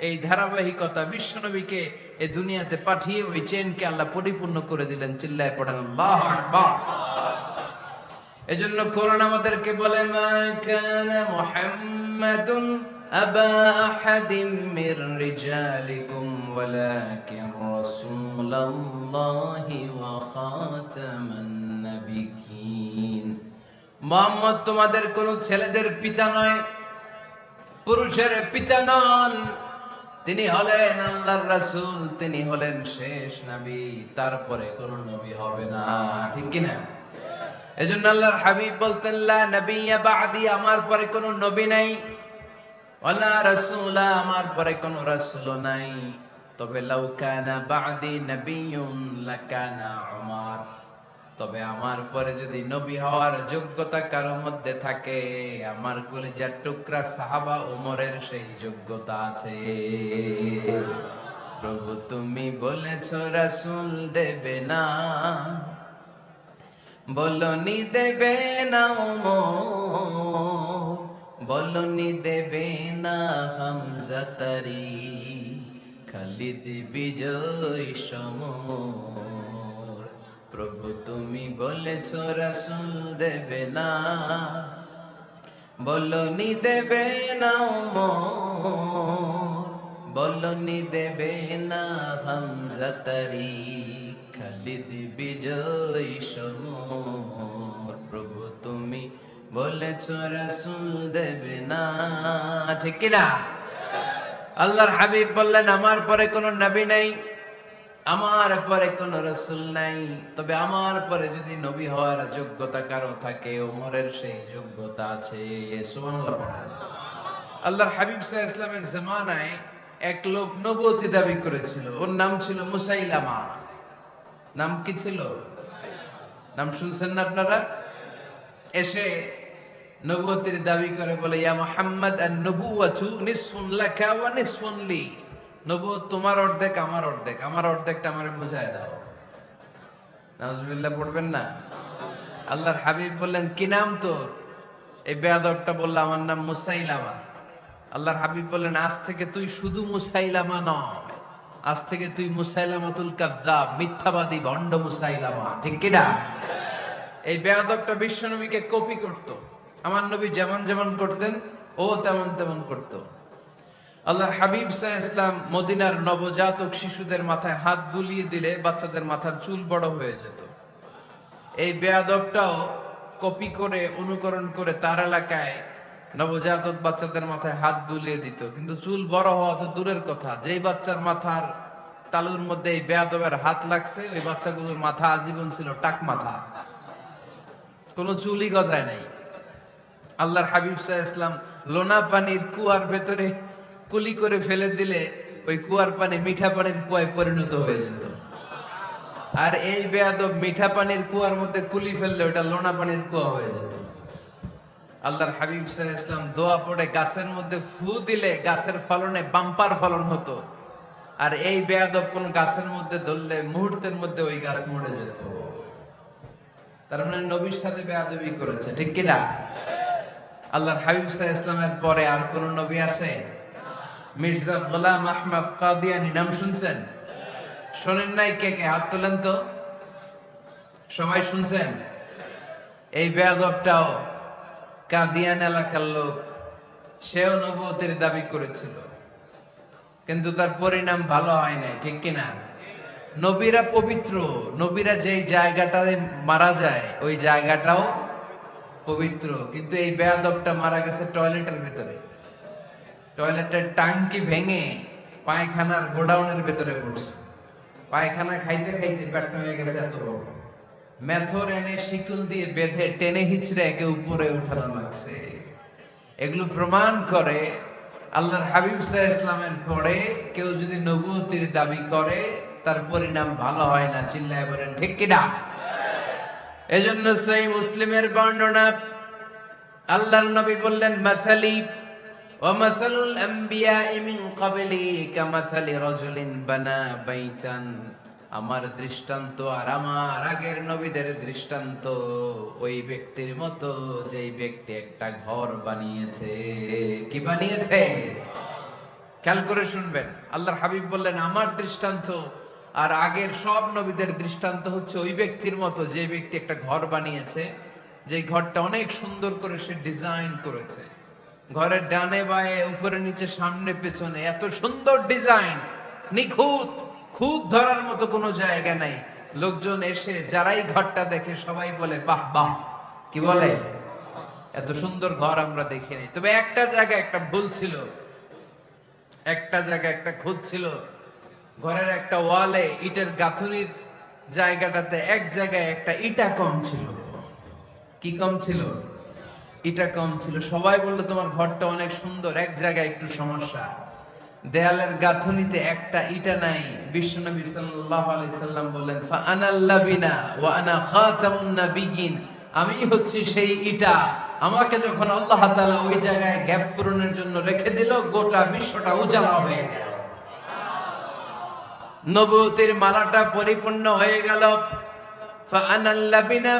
এই ধারাবাহিকতা, বিশ্ব নবীকে এই দুনিয়াতে পাঠিয়ে ওই চেইনকে আল্লাহ পরিপূর্ণ করে দিলেন। চিল্লায় পড়েন আল্লাহু আকবার। এজন্য কোরআন আমাদেরকে বলে মা কানা মুহাম্মাদুন আবা আহাদিম মির রিজালিকুম ওয়ালাকিন রাসূলুল্লাহি ওয়া খাতামান নাবিয়্যিন। মুহাম্মদ তোমাদের কোন ছেলেদের পিতা নয়, পুরুষের পিতা নন, তিনি হলেন আল্লাহর রাসূল, তিনি হলেন শেষ নবী, তারপরে কোন নবী হবে না। ঠিক কি না? এজন্য আল্লাহর হাবিব বলতেন লা নবিয়্যা বা'দি, আমার পরে কোন নবী নাই, ওয়ালা রাসূলা, আমার পরে কোন রাসূলও নাই। তবে লাউ কানা বা'দি নবিয়্যুন লাকানা উমর, তবে আমার পরে যদি নবী হওয়ার যোগ্যতা কারো মধ্যে থাকে, আমার কলিজার টুকরা সাহাবা ওমরের সেই যোগ্যতা আছে। প্রভু তুমি বলেছো রাসূল দেবে না, বলনি দেবে না ওমর, বলনি দেবে না হামজা তারি, খালিদ বিজয় সমর। প্রভু তুমি বলেছো রাসূল দেবে না, বলনি দেবে না ওমর, বলনি দেবে না হামজা তারি, খালিদ বিজয় সমর। প্রভু তুমি বলেছ রাসূল দেবে না, ঠিক কি না? আল্লাহর হাবিব বললেন আমার পরে কোনো নবী নাই, আমার পরে কোন রাসূল নাই, তবে আমার পরে যদি নবী হওয়ার যোগ্যতা কারো থাকে ওমরের সেই যোগ্যতা আছে। সুবহানাল্লাহ পড়েন। আল্লাহর হাবিব সাল্লাল্লাহু আলাইহি ওয়াসাল্লামের জামানায় এক লোক নবুয়তি দাবি করেছিল, ওর নাম ছিল মুসাইলামা। নাম কি ছিল? নাম শুনছেন না আপনারা? এসে নবুয়তির দাবি করে বলে, ইয়া মুহাম্মদ আন-নবুওয়াতু নিসফুন লাকা ওয়া নিসফুন লি। নবুয়ত তোমার অর্ধেক আমার অর্ধেক, আমার অর্ধেকটা আমারে বুঝায় দাও। নাউজুবিল্লাহ পড়বেন না? আল্লাহর হাবিব বললেন কি নাম তোর? এই বেয়াদবটা বলল আমার নাম মুসাইলামা। আল্লাহর হাবিব বললেন আজ থেকে তুই শুধু মুসাইলামা নয়, আজ থেকে তুই মুসাইলামাতুল কাযযাব, মিথ্যাবাদী ভণ্ড মুসাইলামা, ঠিক কি না? এই বেয়াদবটা বিশ্বনবীকে কপি করত। আমার নবী যেমন যেমন করতেন ও তেমন তেমন করত। আল্লাহর হাবিব সাল্লাল্লাহু আলাইহি ওয়াসাল্লাম মদিনার নবজাতক শিশুদের মাথায় হাত বুলিয়ে দিলে বাচ্চাদের মাথার চুল বড় হয়ে যেত। এই বেয়াদবটাও কপি করে অনুকরণ করে তার এলাকায় নবজাতক বাচ্চাদের মাথায় হাত বুলিয়ে দিত, কিন্তু চুল বড় হওয়া তো দূরের কথা, যেই বাচ্চার মাথার তালুর মধ্যে এই বেয়াদবের হাত লাগছে ওই বাচ্চাগুলোর মাথা আজীবন ছিল টাক মাথা, কোনো চুলই গজায় নাই। আল্লাহর হাবিব সাল্লাল্লাহু আলাইহি ওয়াসাল্লাম লোনা পানির কুয়ার ভেতরে কুলি করে ফেলে দিলে ওই কুয়ার পানি মিঠা পানির কুয়ায় পরিণত হয়ে যেত। আর এই বেয়াদব মিঠা পানির কুয়ার মধ্যে কুলি ফেললে ওটা লোনা পানির কুয়া হয়ে যেত। আল্লাহর হাবিব সাল্লাল্লাহু আলাইহি ওয়াসাল্লাম দোয়া পড়ে গাছের মধ্যে ফু দিলে গাছের ফলনে বাম্পার ফলন হতো। আর এই বেয়াদব কোন গাছের মধ্যে ধরলে মুহূর্তের মধ্যে ওই গাছ মরে যেত। তার মানে নবীর সাথে বেয়াদবি করেছে, ঠিক কি না? আল্লাহর হাবিব সাল্লাল্লাহু আলাইহি ওয়াসাল্লামের পরে আর কোন নবী আছে? মির্জা গোলাম আহমদ কাদিয়ানী নাম শুনছেন? শোনেন নাই? কে কে হাত তোলেন তো। সবাই শুনছেন? এই বেয়াদবটাও কাদিয়ান এলাকার লোক, সেও নবুয়তের দাবি করেছিল, কিন্তু তার পরিণাম ভালো হয় নাই, ঠিক কিনা? নবীরা পবিত্র, নবীরা যেই জায়গাটায় মারা যায় ওই জায়গাটাও পবিত্র, কিন্তু এই বেয়াদবটা মারা গেছে টয়লেটের ভিতরে। টয়লেটের টাঙ্কি ভেঙে পায়খানার গোডাউনের ভেতরে পড়ছে। পায়খানা খাইতে খাইতে পেট হয়ে গেছে এত বড়, মেথর এনে শিকল দিয়ে বেঁধে টেনে হিচড়ে একে উপরে উঠানো লাগছে। এগুলো প্রমাণ করে আল্লাহর হাবিব সাল্লাল্লাহু আলাইহি ওয়াসাল্লামের পরে কেউ যদি নবুয়তির দাবি করে তার পরিণাম ভালো হয় না। চিল্লায় বলেন ঠিক কিনা? এজন্য সহিহ মুসলিমের বর্ণনা, আল্লাহর নবী বললেন মাসালি ওয়া মাসালুল আমবিয়াই মিন ক্বাবলি কামাসালি রাজুলিন বানা বাইতান। আমার দৃষ্টান্ত আর আমার আগের নবীদের দৃষ্টান্ত ওই ব্যক্তির মতো যেই ব্যক্তি একটা ঘর বানিয়েছে। কি বানিয়েছে? খেয়াল করে শুনবেন। আল্লাহর হাবিব বললেন আমার দৃষ্টান্ত আর আগের সব নবীদের দৃষ্টান্ত হচ্ছে ওই ব্যক্তির মতো যে ব্যক্তি একটা ঘর বানিয়েছে, যে ঘরটা অনেক সুন্দর করে সে ডিজাইন করেছে। ঘরের ডানে বায়ে উপরে নিচে সামনে পেছনে এত সুন্দর ডিজাইন, নিখুঁত, খুঁত ধরার মতো কোনো জায়গা নাই। লোকজন এসে যারাই ঘরটা দেখে সবাই বলে বাহ বাহ। কি বলে? এত সুন্দর ঘর আমরা দেখিনি। তবে একটা জায়গায় একটা ভুল ছিল, একটা জায়গায় একটা খুঁত ছিল। ঘরের একটা ওয়ালে ইটের গাঁথুনির জায়গাটাতে এক জায়গায় একটা ইটা কম ছিল। কি কম ছিল? ইটা কম ছিল। সবাই বললো তোমার ঘরটা অনেক সুন্দর, এক জায়গায় একটু সমস্যা, দেয়ালের গাঁথুনিতে একটা ইটা নাই। বিশ্বনবী সাল্লাল্লাহু আলাইহি সাল্লাম বলেন ফা আনাল লাবিনা ওয়া আনা খাতামুন নাবিয়িন, আমি হচ্ছি সেই ইটা। আমাকে যখন আল্লাহ তাআলা ওই জায়গায় গ্যাপ পূরণের জন্য রেখে দিল, গোটা বিশ্বটা উজালা হয়ে গেল, নবুয়তের মালাটা পরিপূর্ণ হয়ে গেল। ফা আনাল লাবিনা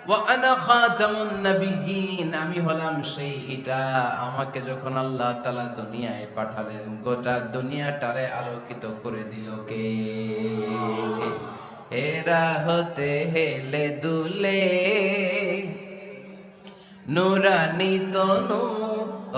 ওয়া আনা খাতামুন নাবিয়িন, আমি হলাম সেই ইটা। আমাকে যখন আল্লাহ তাআলা দুনিয়ায় পাঠালেন, গোটা দুনিয়াটারে আলোকিত করে দিল কে? এরা হতে হেলে দুলে নুরানি তনু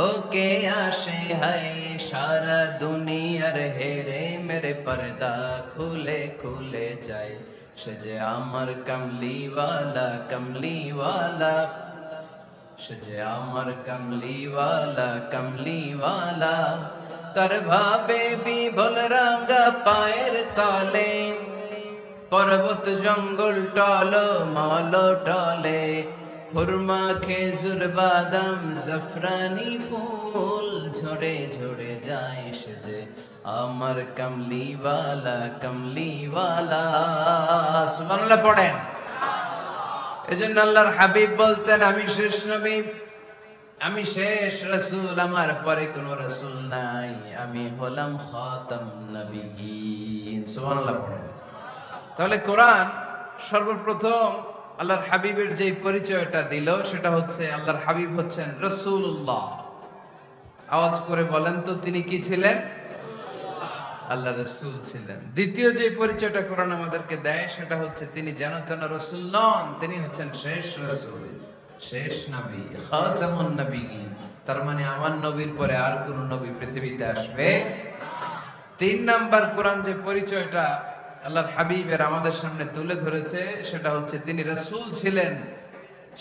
ওকে আসে হায়, সারা দুনিয়ার হেরে মেরে পর্দা খুলে খুলে যায়। সে যে আমার কামলিওয়ালা, কামলিওয়ালা, সে যে আমার কামলিওয়ালা কামলিওয়ালা, তার ভাবে বিবল রাঙা পায়ের তলে, পর্বত জঙ্গল টল মল টলে, খুরমা খেজুর বাদাম জাফরানি ফুল ঝরে ঝরে যায়, সে যে আমার কামলিওয়ালা কামলিওয়ালা। সুবহানাল্লাহ পড়েন। এজন্য আল্লাহর হাবিব বলতেন, আমি শেষ নবী, আমি শেষ রাসূল, আমার পরে কোনো রাসূল নাই, আমি হলাম খাতামুন নবিয়্যিন। সুবহানাল্লাহ পড়েন। তাহলে কোরআন সর্বপ্রথম আল্লাহর হাবিবের যে পরিচয়টা দিল সেটা হচ্ছে আল্লাহর হাবিব হচ্ছেন রাসূলুল্লাহ। আওয়াজ করে বলেন তো, তিনি কি ছিলেন? আল্লাহ রাসূল ছিলেন। দ্বিতীয় যে পরিচয়টা কোরআন আমাদেরকে দেয় সেটা হচ্ছে তিনি যেন তেন রাসূল নন, তিনি হচ্ছেন শেষ রাসূল, শেষ নবী, খাতামুন নবিয়্যিন। তার মানে আমার নবীর পরে আর কোন নবী পৃথিবীতে আসবে। তিন নাম্বার কোরআন যে পরিচয়টা আল্লাহর হাবিবের আমাদের সামনে তুলে ধরেছে সেটা হচ্ছে তিনি রাসূল ছিলেন,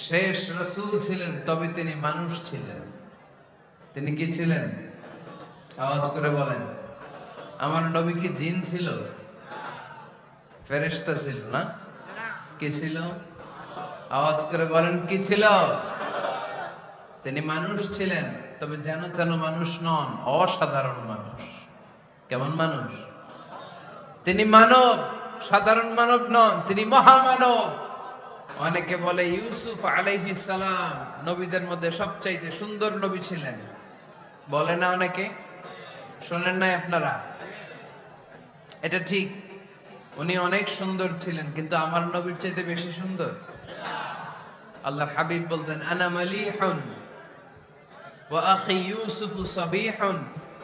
শেষ রাসূল ছিলেন, তবে তিনি মানুষ ছিলেন। তিনি কি ছিলেন? আওয়াজ করে বলেন। আমার নবী কি জিন ছিল? ফেরেশতা ছিল না? কি ছিল? আওয়াজ করে বলেন, কি ছিল? তিনি মানুষ ছিলেন, তবে যেন তেন মানুষ নন, অসাধারণ মানুষ। কেমন মানুষ? তিনি মানব, সাধারণ মানব নন, তিনি মহামানব। অনেকে বলে ইউসুফ আলাইহিস সালাম নবীদের মধ্যে সবচাইতে সুন্দর নবী ছিলেন, বলে না অনেকে? শোনেন নাই আপনারা? এটা ঠিক, উনি অনেক সুন্দর ছিলেন, কিন্তু আমার নবীর চাইতে বেশি সুন্দর। আল্লাহর হাবিব বলতেন, আনা মালিহুন ওয়া আখি ইউসুফ সাবিহুন,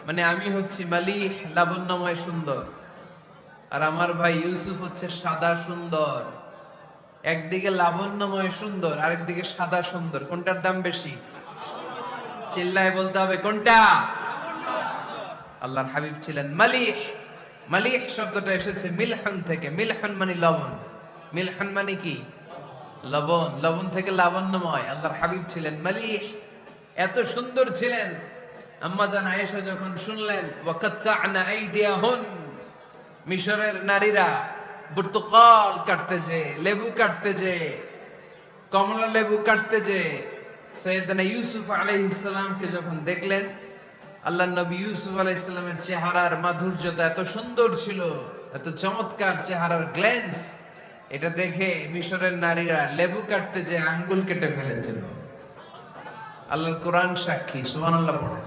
মানে আমি হচ্ছি মালিহ, লাবণ্যময় সুন্দর, আর আমার ভাই ইউসুফ হচ্ছে সাদা সুন্দর। একদিকে লাবণ্যময় সুন্দর, আরেকদিকে সাদা সুন্দর, কোনটার দাম বেশি? চিল্লায় বলতে হবে কোনটা? আল্লাহর হাবিব ছিলেন মালিহ। মালিহ শব্দটা এসেছে মিলহন থেকে। মিলহন মানে লবণ, মিলহন মানে কি? লবণ। লবণ থেকে লাবণ্যময়। আল্লাহর হাবিব ছিলেন মালিহ, এত সুন্দর ছিলেন। আম্মা জান আয়েশা যখন শুনলেন ওয়াকাত্তা'না আইদিয়াহুন, মিশরের নারীরা বুর্তুকাল কাটতে যে, লেবু কাটতে যে, কমলা লেবু কাটতে যে সাইয়েদনা ইউসুফ আলাইহিস সালামকে যখন দেখলেন, আল্লাহর নবী ইউসুফ আলাইহিস সালামের চেহারার মাধুর্যতা এত সুন্দর ছিল, এত চমৎকার চেহারার গ্ল্যান্স, এটা দেখে মিশরের নারীরা লেবু কাটতে যে আঙ্গুল কেটে ফেলেছিল। আল্লাহর কোরআন সাক্ষী। সুবহানাল্লাহ পড়ে।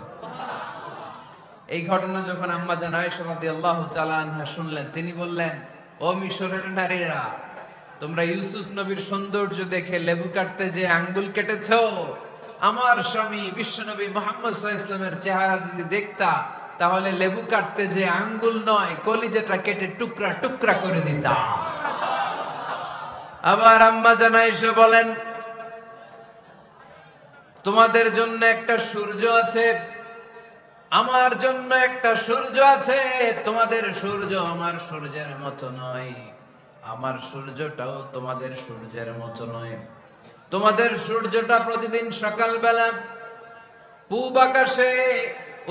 এই ঘটনা যখন আম্মা জান আয়েশা রাদিয়াল্লাহু তাআলা আনহা শুনলেন, তিনি বললেন, ও মিশরের নারীরা, তোমরা ইউসুফ নবীর সৌন্দর্য দেখে লেবু কাটতে যে আঙ্গুল কেটেছো, আমার স্বামী বিশ্বনবী মুহাম্মদ সাল্লাল্লাহু আলাইহি ওয়াসাল্লামের চেহারা যদি দেখতা, তাহলে লেবু কাটতে যে আঙ্গুল নয়, কলিজাটা কেটে টুকরা টুকরা করে দিতা। আবার আম্মা জান আয়েশা বলেন, তোমাদের জন্য একটা সূর্য আছে, আমার জন্য একটা সূর্য আছে, তোমাদের সূর্য আমার সূর্যের মতো নয়, আমার সূর্যটাও তোমাদের সূর্যের মতো নয়। তোমাদের সূর্যটা প্রতিদিন সকালবেলা পূব আকাশে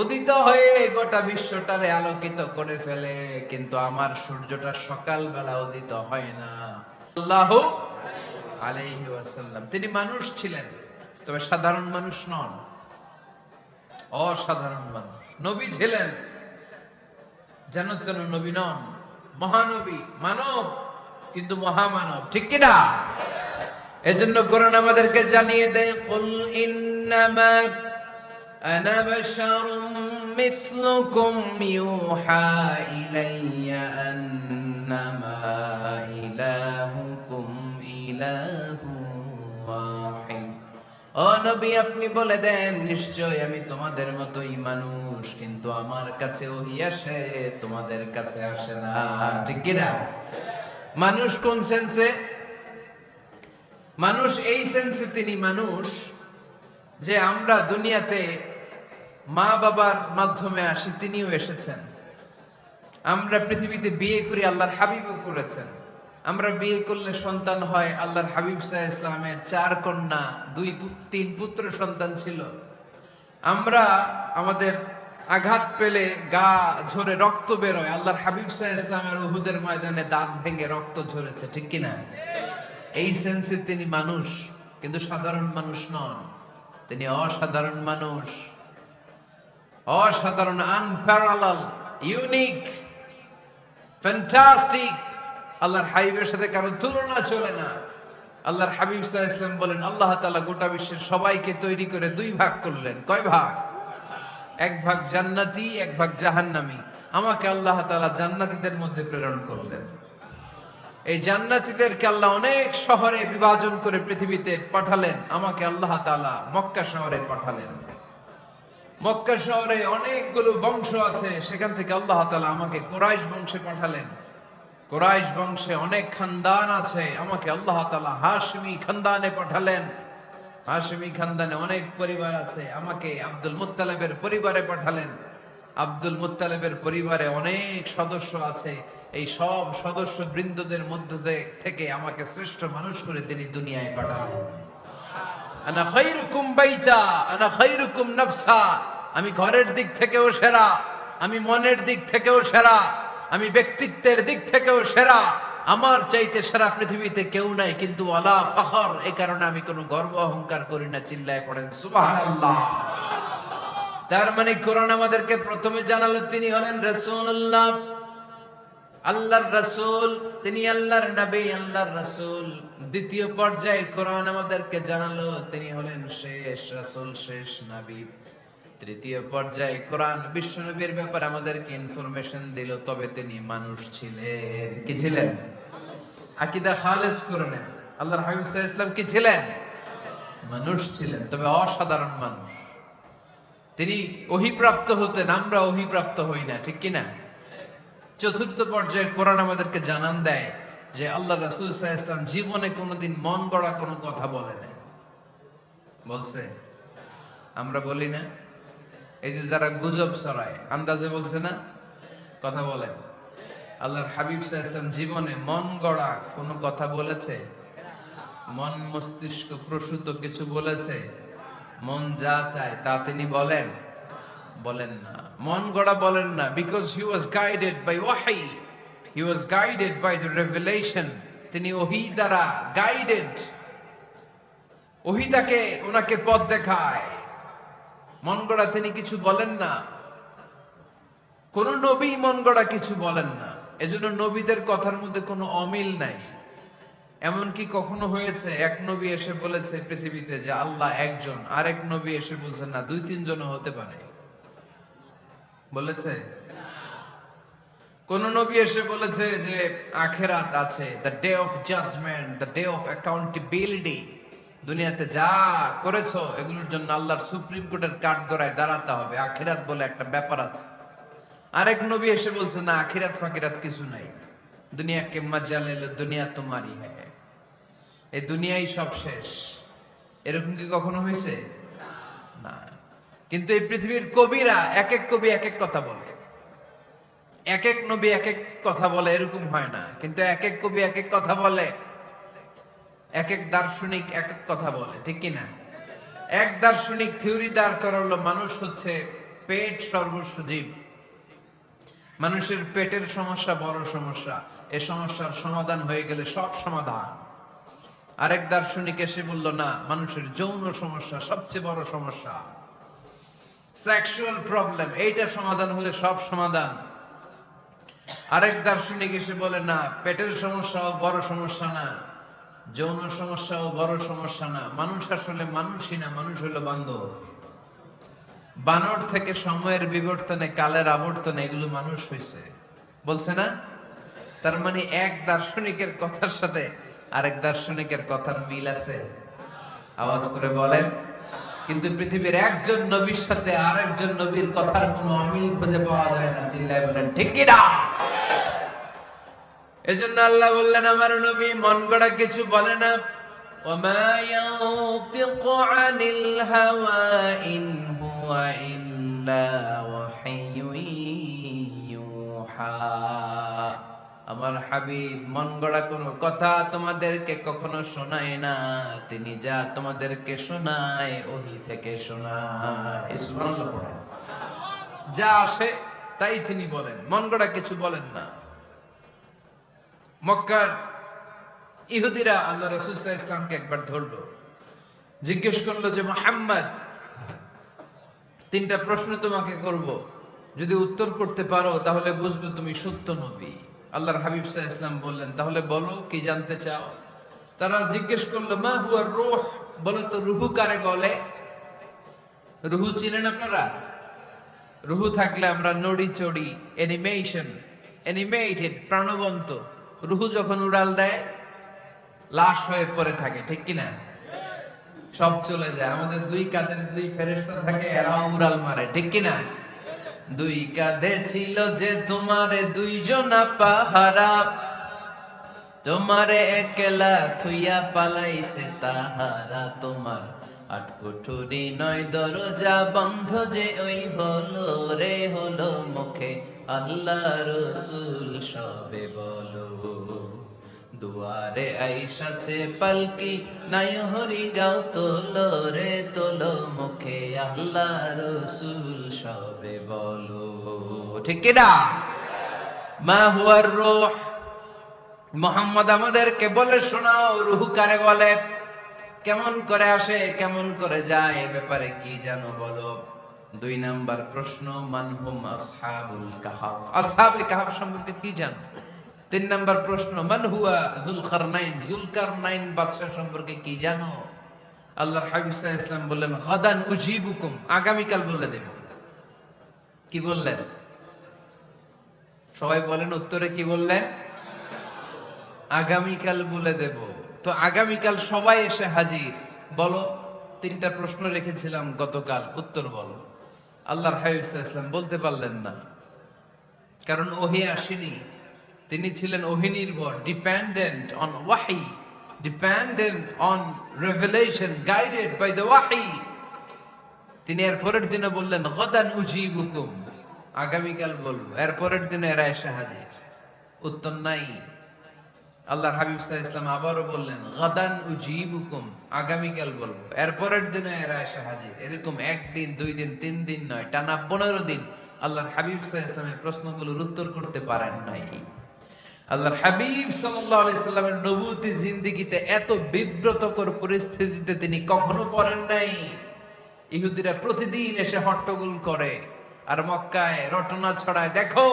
উদিত হয়ে গোটা বিশ্বটারে আলোকিত করে ফেলে, কিন্তু আমার সূর্যটা সকালবেলা উদিত হয় না। সাল্লাল্লাহু আলাইহি ওয়াসাল্লাম। তিনি মানুষ ছিলেন, তবে সাধারণ মানুষ নন, অসাধারণ মানুষ। নবী ছিলেন, যেন তেন নবী নন, মহানবী, মানব কিন্তু মহামানব, ঠিক কিনা? এজন্য কোরআন আমাদেরকে জানিয়ে দেয়, কুল ইন্নামা আনা বাশারুম মিসলুকুম ইউহা ইলাইয়া আন্নামা ইলাহুকুম ইলাহুন ওয়াহিদ। ও নবী, আপনি বলে দেন, নিশ্চয় আমি তোমাদের মতোই মানুষ, কিন্তু আমার কাছে ওহী আসে, তোমাদের কাছে আসে না, ঠিক কিনা? মানুষ কোন সেন্সে? মানুষ এই সেন্সে তিনি মানুষ যে আমরা দুনিয়াতে মা বাবার মাধ্যমে আসি, তিনিও এসেছেন। আমরা পৃথিবীতে বিয়ে করি, আল্লাহর হাবিবও করেছেন। আমরা বিয়ে করলে সন্তান হয়। আল্লাহর হাবিব সাল্লাল্লাহু আলাইহি ইসলামের 4 কন্যা, 3 পুত্র সন্তান ছিল। আমরা আমাদের আঘাত পেলে গা ঝরে রক্ত বেরোয়। আল্লাহর হাবিব সাল্লাল্লাহু আলাইহি ইসলামের উহুদের ময়দানে দাঁত ভেঙে রক্ত ঝরেছে, ঠিক কিনা? এই সেন্সে তিনি মানুষ, কিন্তু সাধারণ মানুষ নন। তিনি অসাধারণ মানুষ, অসাধারণ, আনপ্যারালাল, ইউনিক, ফ্যান্টাস্টিক। আল্লাহর হাবিবের সাথে কারো তুলনা চলে না। আল্লাহর হাবিব সাল্লাল্লাহু আলাইহি ওয়াসাল্লাম বলেন, আল্লাহ তাআলা গোটা বিশ্বের সবাইকে তৈরি করে 2 ভাগ করলেন। কয় ভাগ? 1 ভাগ জান্নাতি, 1 ভাগ জাহান্নামী। আমাকে আল্লাহ তাআলা জান্নাতীদের মধ্যে প্রেরণ করলেন। এই জান্নাতীদেরকে আল্লাহ অনেক শহরে বিভাজন করে পৃথিবীতে পাঠালেন। আমাকে আল্লাহ তাআলা মক্কা শহরে পাঠালেন। মক্কা শহরে অনেকগুলো বংশ আছে, সেখান থেকে আল্লাহ তাআলা আমাকে কুরাইশ বংশে পাঠালেন। কুরাইশ বংশে অনেক খানদান আছে, আমাকে আল্লাহ তাআলা হাশমি খানদানে পাঠালেন। হাশমি খানদানে অনেক পরিবার আছে, আমাকে আব্দুল মুত্তালিবের পরিবারে পাঠালেন। আব্দুল মুত্তালিবের পরিবারে অনেক সদস্য আছে, এই সব সদস্য বৃন্দদের মধ্যে থেকে আমাকে শ্রেষ্ঠ মানুষ করে তিনি দুনিয়ায় পাঠালেন। আনা খায়রুকুম বাইতা, আনা খায়রুকুম নাফসা। আমি ঘরের দিক থেকেও সেরা, আমি মনের দিক থেকেও সেরা, আমি ব্যক্তিত্বের দিক থেকেও সেরা। আমার চাইতে সেরা পৃথিবীতে কেউ নাই, কিন্তু ওয়ালা ফখর, এই কারণে আমি কোনো গর্ব অহংকার করি না। চিল্লায় পড়েন সুবহানাল্লাহ। তার মানে কোরআন আমাদেরকে প্রথমে জানালো তিনি হলেন রাসূলুল্লাহ, আল্লাহর রাসূল। তিনি আল্লাহর নবী, আল্লাহর রাসূল। দ্বিতীয় পর্যায়ে কোরআন আমাদেরকে জানালো তিনি হলেন শেষ রাসূল, শেষ নবী। তৃতীয় পর্যায়ে কোরআন বিশ্বনবীর ব্যাপারে আমাদেরকে ইনফরমেশন দিল, তবে তিনি মানুষ ছিলেন। কি ছিলেন? আকীদা খালেস করে নেন। আল্লাহর হাবিব সাল্লাল্লাহু আলাইহি ওয়াসাল্লাম কি ছিলেন? মানুষ ছিলেন, তবে অসাধারণ মানুষ। তিনি ওহীপ্রাপ্ত হতেন, আমরা ওহীপ্রাপ্ত হই না, ঠিক কি না? চতুর্থ পর্যায়ে কোরআন আমাদেরকে জানান দেয় যে আল্লাহ রাসূল সাল্লাল্লাহু আলাইহি ওয়াসাল্লাম জীবনে কোনোদিন মন গড়া কোনো কথা বলে না। বলছে? আমরা বলি না? এই যে যারা গুজব ছড়ায়, আন্দাজে বলছে না, কথা বলেন। আল্লাহর হাবিব সাল্লাল্লাহু আলাইহি ওয়াসাল্লাম জীবনে মন গড়া কোনো কথা বলেছে? মন মস্তিষ্ক প্রসূত কিছু বলেছে? মন যা চায় তা তিনি বলেন? বলেন না। মন গড়া বলেন না, because he was guided by ওয়াহি, he was guided by the revelation. তিনি ওহী দ্বারা গাইডেড, ওহী তাকে ওনাকে পথ দেখায়। মন গড়া তিনি কিছু বলেন না। কোন নবী মন গড়া কিছু বলেন না। এজন্য নবীদের কথার মধ্যে কোনো অমিল নাই। এমনকি কখনো হয়েছে এক নবী এসে বলেছে পৃথিবীতে যে আল্লাহ একজন, আরেক নবী এসে বলছেন না 2-3 জন হতে পারে? বলেছে? কোন নবী এসে বলেছে যে আখিরাত আছে, the day of judgement, the day of accountability. দুনিয়াতে যা করেছো এগুলোর জন্য আল্লাহর সুপ্রিম কোর্টের কাঠগড়ায় দাঁড়াতে হবে, আখিরাত বলে একটা ব্যাপার আছে। আরেক নবী এসে বলছে না, আখিরাত ফাকিরাত কিছু নাই, দুনিয়া কে মজা লে, দুনিয়া তোমারই হ্যায়, এই দুনিয়াই সব শেষ। এরকম কি কখনো হয়েছে? না। কিন্তু এই পৃথিবীর কবিরা, এক এক কবি এক এক কথা বলে, এক এক নবী এক এক কথা বলে, এরকম হয় না। কিন্তু এক এক কবি এক এক কথা বলে, এক এক দার্শনিক এক এক কথা বলে, ঠিক কিনা? এক দার্শনিক থিওরি দাঁড় করালো, মানুষ হচ্ছে পেট সর্বস্ব জীব, মানুষের পেটের সমস্যা বড় সমস্যা, এই সমস্যার সমাধান হয়ে গেলে সব সমাধান। আরেক দার্শনিক এসে বলল না, মানুষের যৌন সমস্যা সবচেয়ে বড় সমস্যা, সেক্সুয়াল প্রবলেম, এইটা সমাধান হলে সব সমাধান। আরেক দার্শনিক এসে বলে না, পেটের সমস্যাও বড় সমস্যা না, যৌন সমস্যাও বড় সমস্যা না, মানুষ আসলে মানুষই না, মানুষ হলো বান্দর। বানর থেকে সময়ের বিবর্তনে, কালের আবর্তনে এগুলো মানুষ হয়েছে, বলছে না? তার মানে এক দার্শনিকের কথার সাথে আরেক দার্শনিকের কথার মিল আছে? আওয়াজ করে বলেন। কিন্তু পৃথিবীর একজন নবীর সাথে আরেকজন নবীর কথার কোনো অমিল খুঁজে পাওয়া যায় না। চিল্লায় বলেন ঠিক কি না? এজন্য আল্লাহ বললেন আমার নবী মন গড়া কিছু বলে না। ওমা ইয়ানতিকু আনিল হাওয়া ইন হুয়া ইল্লা ওয়াহিয়ুন ইউহা। আমার হাবিব মন গড়া কোনো কথা তোমাদেরকে কখনো শোনায় না, তিনি যা তোমাদেরকে শোনায় ওহী থেকে শোনায়। সুবহানাল্লাহ পড়েন। যা আসে তাই তিনি বলেন, মন গড়া কিছু বলেন না। মক্কার ইহুদিরা আল্লাহ রাসূল সাল্লাল্লাহু আলাইহি ওয়াসাল্লামকে একবার ধরলো, জিজ্ঞেস করলো যে মুহাম্মদ, তিনটা প্রশ্ন তোমাকে করব, যদি উত্তর করতে পারো তাহলে বুঝবে তুমি সত্য নবী। আল্লাহর হাবিব সাল্লাল্লাহু আলাইহি ওয়াসাল্লাম বললেন, তাহলে বলো কি জানতে চাও? তারা জিজ্ঞেস করলো মা হুয়া রূহ, বলো তো রুহু কারে বলে? রুহু চিনেন আপনারা? রুহু থাকলে আমরা নড়ি চড়ি, অ্যানিমেটেড, প্রাণবন্ত। রুহু যখন উড়াল দেয় লাশ হয়ে পড়ে থাকে, ঠিক কিনা? সব চলে যায়। আমাদের দুই কাঁধের দুই ফেরেশতা থাকে, এরাও উড়াল মারে, ঠিক কিনা? দুই কাঁধে ছিল যে তোমারে দুইজনা পাহারা, তোমারে একলা থুইয়া পালাইছে তাহারা। তোমার আট কুঠুরি নয় দরজা বন্ধ যে ওই হলো রে হলো, মুখে আল্লাহ রসুল সবে বলো। দুয়ারে আইসাছে পালকি নাই হরি গাও তোলো রে তোলো, মুখে আল্লাহ রসুল সবে বলো, ঠিক কিনা? মা হুয়ার রূহ, মুহাম্মদ আমাদেরকে বলে শোনাও রুহু কারে বলে, কেমন করে আসে, কেমন করে যায়, এ ব্যাপারে কি জানো বলো। দুই নাম্বার প্রশ্ন, মানহুম আসহাবুল কাহাফ, আসহাবে কাহাফ সম্পর্কে কি জানো? তিন নাম্বার প্রশ্ন, মান হুয়া যুলকারনাইন, যুলকারনাইন বাদশা সম্পর্কে কি জানো? আল্লাহর হাবিব সাল্লাল্লাহু আলাইহি ওয়াসাল্লাম বললেন গাদান উজিবুকুম, আগামীকাল বলে দেব। কি বললেন? সবাই বলেন উত্তরে কি বললেন? আগামীকাল বলে দেব। তো আগামীকাল সবাই এসে হাজির। বলো, তিনটা প্রশ্ন রেখেছিলাম গতকাল, উত্তর বলো। আল্লাহর হাবিব সাল্লাল্লাহু আলাইহি ওয়াসাল্লাম বলতে পারলেন না, কারণ ওহী আসেনি। তিনি ছিলেন ওহী নির্ভর, ডিপেন্ডেন্ট অন ওয়াহি, dependent on revelation, guided by the ওয়াহি। তিনি এর পরের দিনে বললেন গাদান উজিবুকুম, আগামীকাল বলবো। এর পরের দিনে এরা এসে হাজির, উত্তর নাই। আল্লাহর হাবিব সাল্লাল্লাহু আলাইহি ওয়াসাল্লাম আবারও বললেন গাদান উজিবুকুম, আগামীকাল বলবো। এর পরের দিনে এরা এসে হাজির। এরকম একদিন, দুই দিন, তিন দিন নয়, টানা 15 দিন আল্লাহর হাবিব সাল্লাল্লাহু আলাইহি ওয়াসাল্লামের প্রশ্নগুলোর উত্তর করতে পারেন নাই। আল্লাহর হাবিব সাল্লাল্লাহু আলাইহি সাল্লামের নবুয়তি জিন্দেগিতে এত বিব্রতকর পরিস্থিতিতে তিনি কখনো পড়েন নাই। ইহুদিরা প্রতিদিন এসে হট্টগোল করে আর মক্কায় রটনা ছড়ায়, দেখো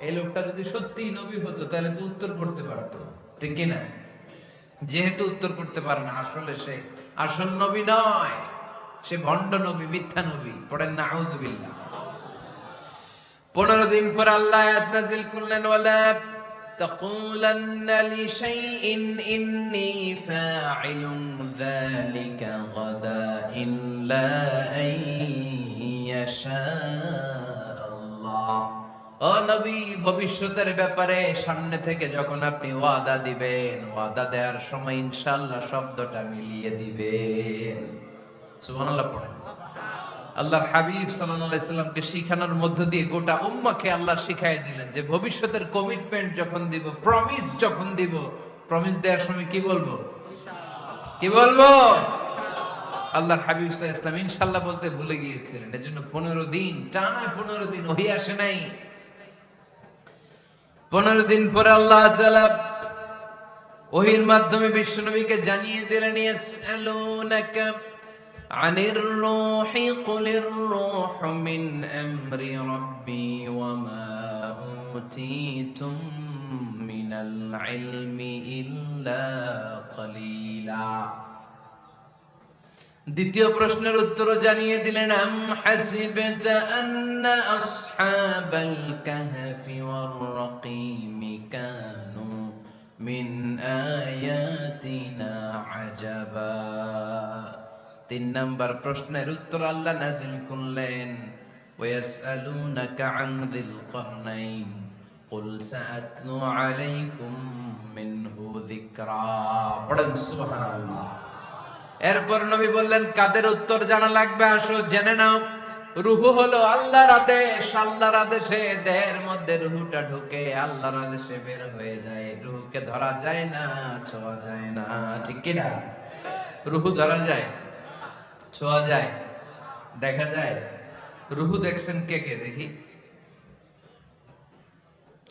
এই লোকটা যদি সত্যি নবী হতো তাহলে তো উত্তর করতে পারতো, ঠিক কিনা? যেহেতু উত্তর করতে পারে না, আসলে সে আসল নবী নয়, সে ভণ্ড নবী, মিথ্যা নবী। পড়েন না আউযুবিল্লাহ। 15 দিন পর আল্লাহ আয়াত নাযিল করলেন ওয়ালা তাকুলান্না লিশাইইন ইন্নী ফাইলুন যালিকা গাদা ইল্লা আইয়াশা আল্লাহ। ও নবী, ভবিষ্যতের ব্যাপারে সামনে থেকে যখন আপনি ওয়াদা দিবেন, ওয়াদা দেওয়ার সময় ইনশাআল্লাহ শব্দটা মিলিয়ে দিবেন। সুবহানাল্লাহ পড়েন। আল্লাহর হাবিব সাল্লাল্লাহু আলাইহি সাল্লামকে শিখানোর মধ্য দিয়ে গোটা উম্মাহকে আল্লাহ শিখাই দিলেন যে ভবিষ্যতের কমিটমেন্ট যখন দিব, প্রমিস যখন দিব, প্রমিস দেওয়ার সময় কি বলবো? কি বলবো? আল্লাহর হাবিব সাল্লাল্লাহু আলাইহি সাল্লাম ইনশাআল্লাহ বলতে ভুলে গিয়েছিলেন। এজন্য 15 দিন, টানা 15 দিন ওহী আসে নাই। 15 দিন পরে আল্লাহ তাআলা ওহীর মাধ্যমে বিশ্বনবীকে জানিয়ে দিলেন ইয়াসআলুনাকা আনির রূহি কুলির রূহু মিন আমরি রাব্বি ওয়া মা উতীতুম মিনাল ইলমি ইল্লা কলিলা। দ্বিতীয় প্রশ্নের উত্তর জানিয়ে দিলেন আম হাসিবতা আন্না আসহাবাল কাহফি ওয়ার রাকিম কানু মিন আয়াতিনা আজাবা। 3 নাম্বার প্রশ্নের উত্তর আল্লাহ নাযিল করলেন ওয়ায়াসআলুনাকা আন যিল করনাইন কুল সাআতলু আলাইকুম মিনহু যিকরা। পড়েন সুবহানাল্লাহ। এরপর নবী বললেন কাদের উত্তর জানা লাগবে, আসো জেনে নাও। রুহু হলো আল্লাহর আদেশ, আল্লাহর আদেশে দেহের মধ্যে রুহুটা ঢুকে আল্লাহর আদেশে বের হয়ে যায়। রুহুকে ধরা যায় না, ছোঁয়া যায় না, ঠিক কি না? রুহু ধরা যায়, ছোঁয়া যায়, দেখা যায়? রুহু দেখছেন কে কে? দেখি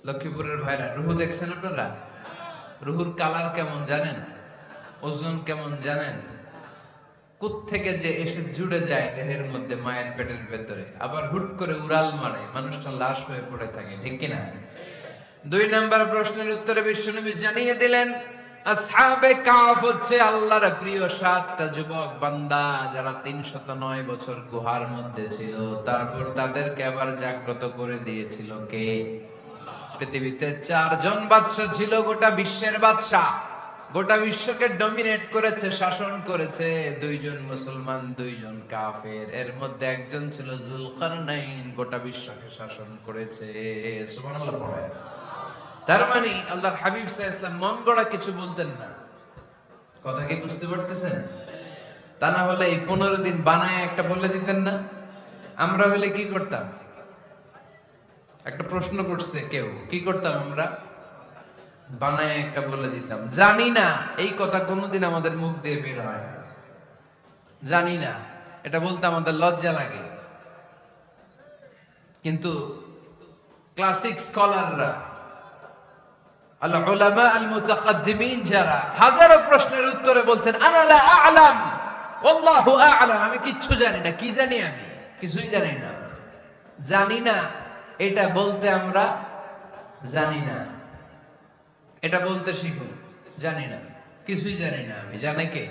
লক্ষ্মীপুরের ভাইরা, রুহু দেখছেন আপনারা? রুহুর কালার কেমন জানেন? ওজন কেমন জানেন? কোত্থেকে যে এসে জুড়ে যায় দেহের মধ্যে, মায়ের পেটের ভেতরে, আবার হুট করে উড়াল মারে, মানুষটা লাশ হয়ে পড়ে থাকে, ঠিক কিনা? 2 নাম্বার প্রশ্নের উত্তরে বিশ্বনবী জানিয়ে দিলেন, আসহাবে কাফ হচ্ছে আল্লাহর প্রিয় 7টা যুবক বান্দা, যারা 309 বছর গুহার মধ্যে ছিল। তারপর তাদেরকে আবার জাগ্রত করে দিয়েছিল কে? পৃথিবীতে 4 জন বাদশা ছিল, গোটা বিশ্বের বাদশা, গোটা বিশ্বকে ডমিনেট করেছে, শাসন করেছে। 2 জন মুসলমান, 2 জন কাফের। এর মধ্যে একজন ছিল যুলকারনাইন, গোটা বিশ্বকে শাসন করেছে। সুবহানাল্লাহ পড়ে। তার মানে আল্লাহর হাবিব সাল্লাল্লাহু আলাইহি ওয়াসাল্লাম মন গড়া কিছু বলতেন না। কথা কি বুঝতে পারতেছেন? তা না হলে এই 15 দিন বানায় একটা বলে দিতেন না? আমরা হলে কি করতাম? একটা প্রশ্ন করছে কেউ, কি করতাম আমরা? বানায় একটা বলে দিতাম। জানি না এই কথা কোনোদিন আমাদের মুখ দিয়ে বের হয় না, জানি না, এটা বলতে আমাদের লজ্জা লাগে। কিন্তু ক্লাসিক স্কলাররা, আল উলামা আল মুতাকাদ্দিমিন, যারা হাজারো প্রশ্নের উত্তরে বলতেন আনা লা আ'লাম ওয়াল্লাহু আ'লাম, আমি কিচ্ছু জানি না। কি জানি? আমি কিছুই জানি না। জানি না এটা বলতে আমরা জানি না, এটা বলতে শিখুন। জানি না, কিছুই জানি না আমি। জানে কে?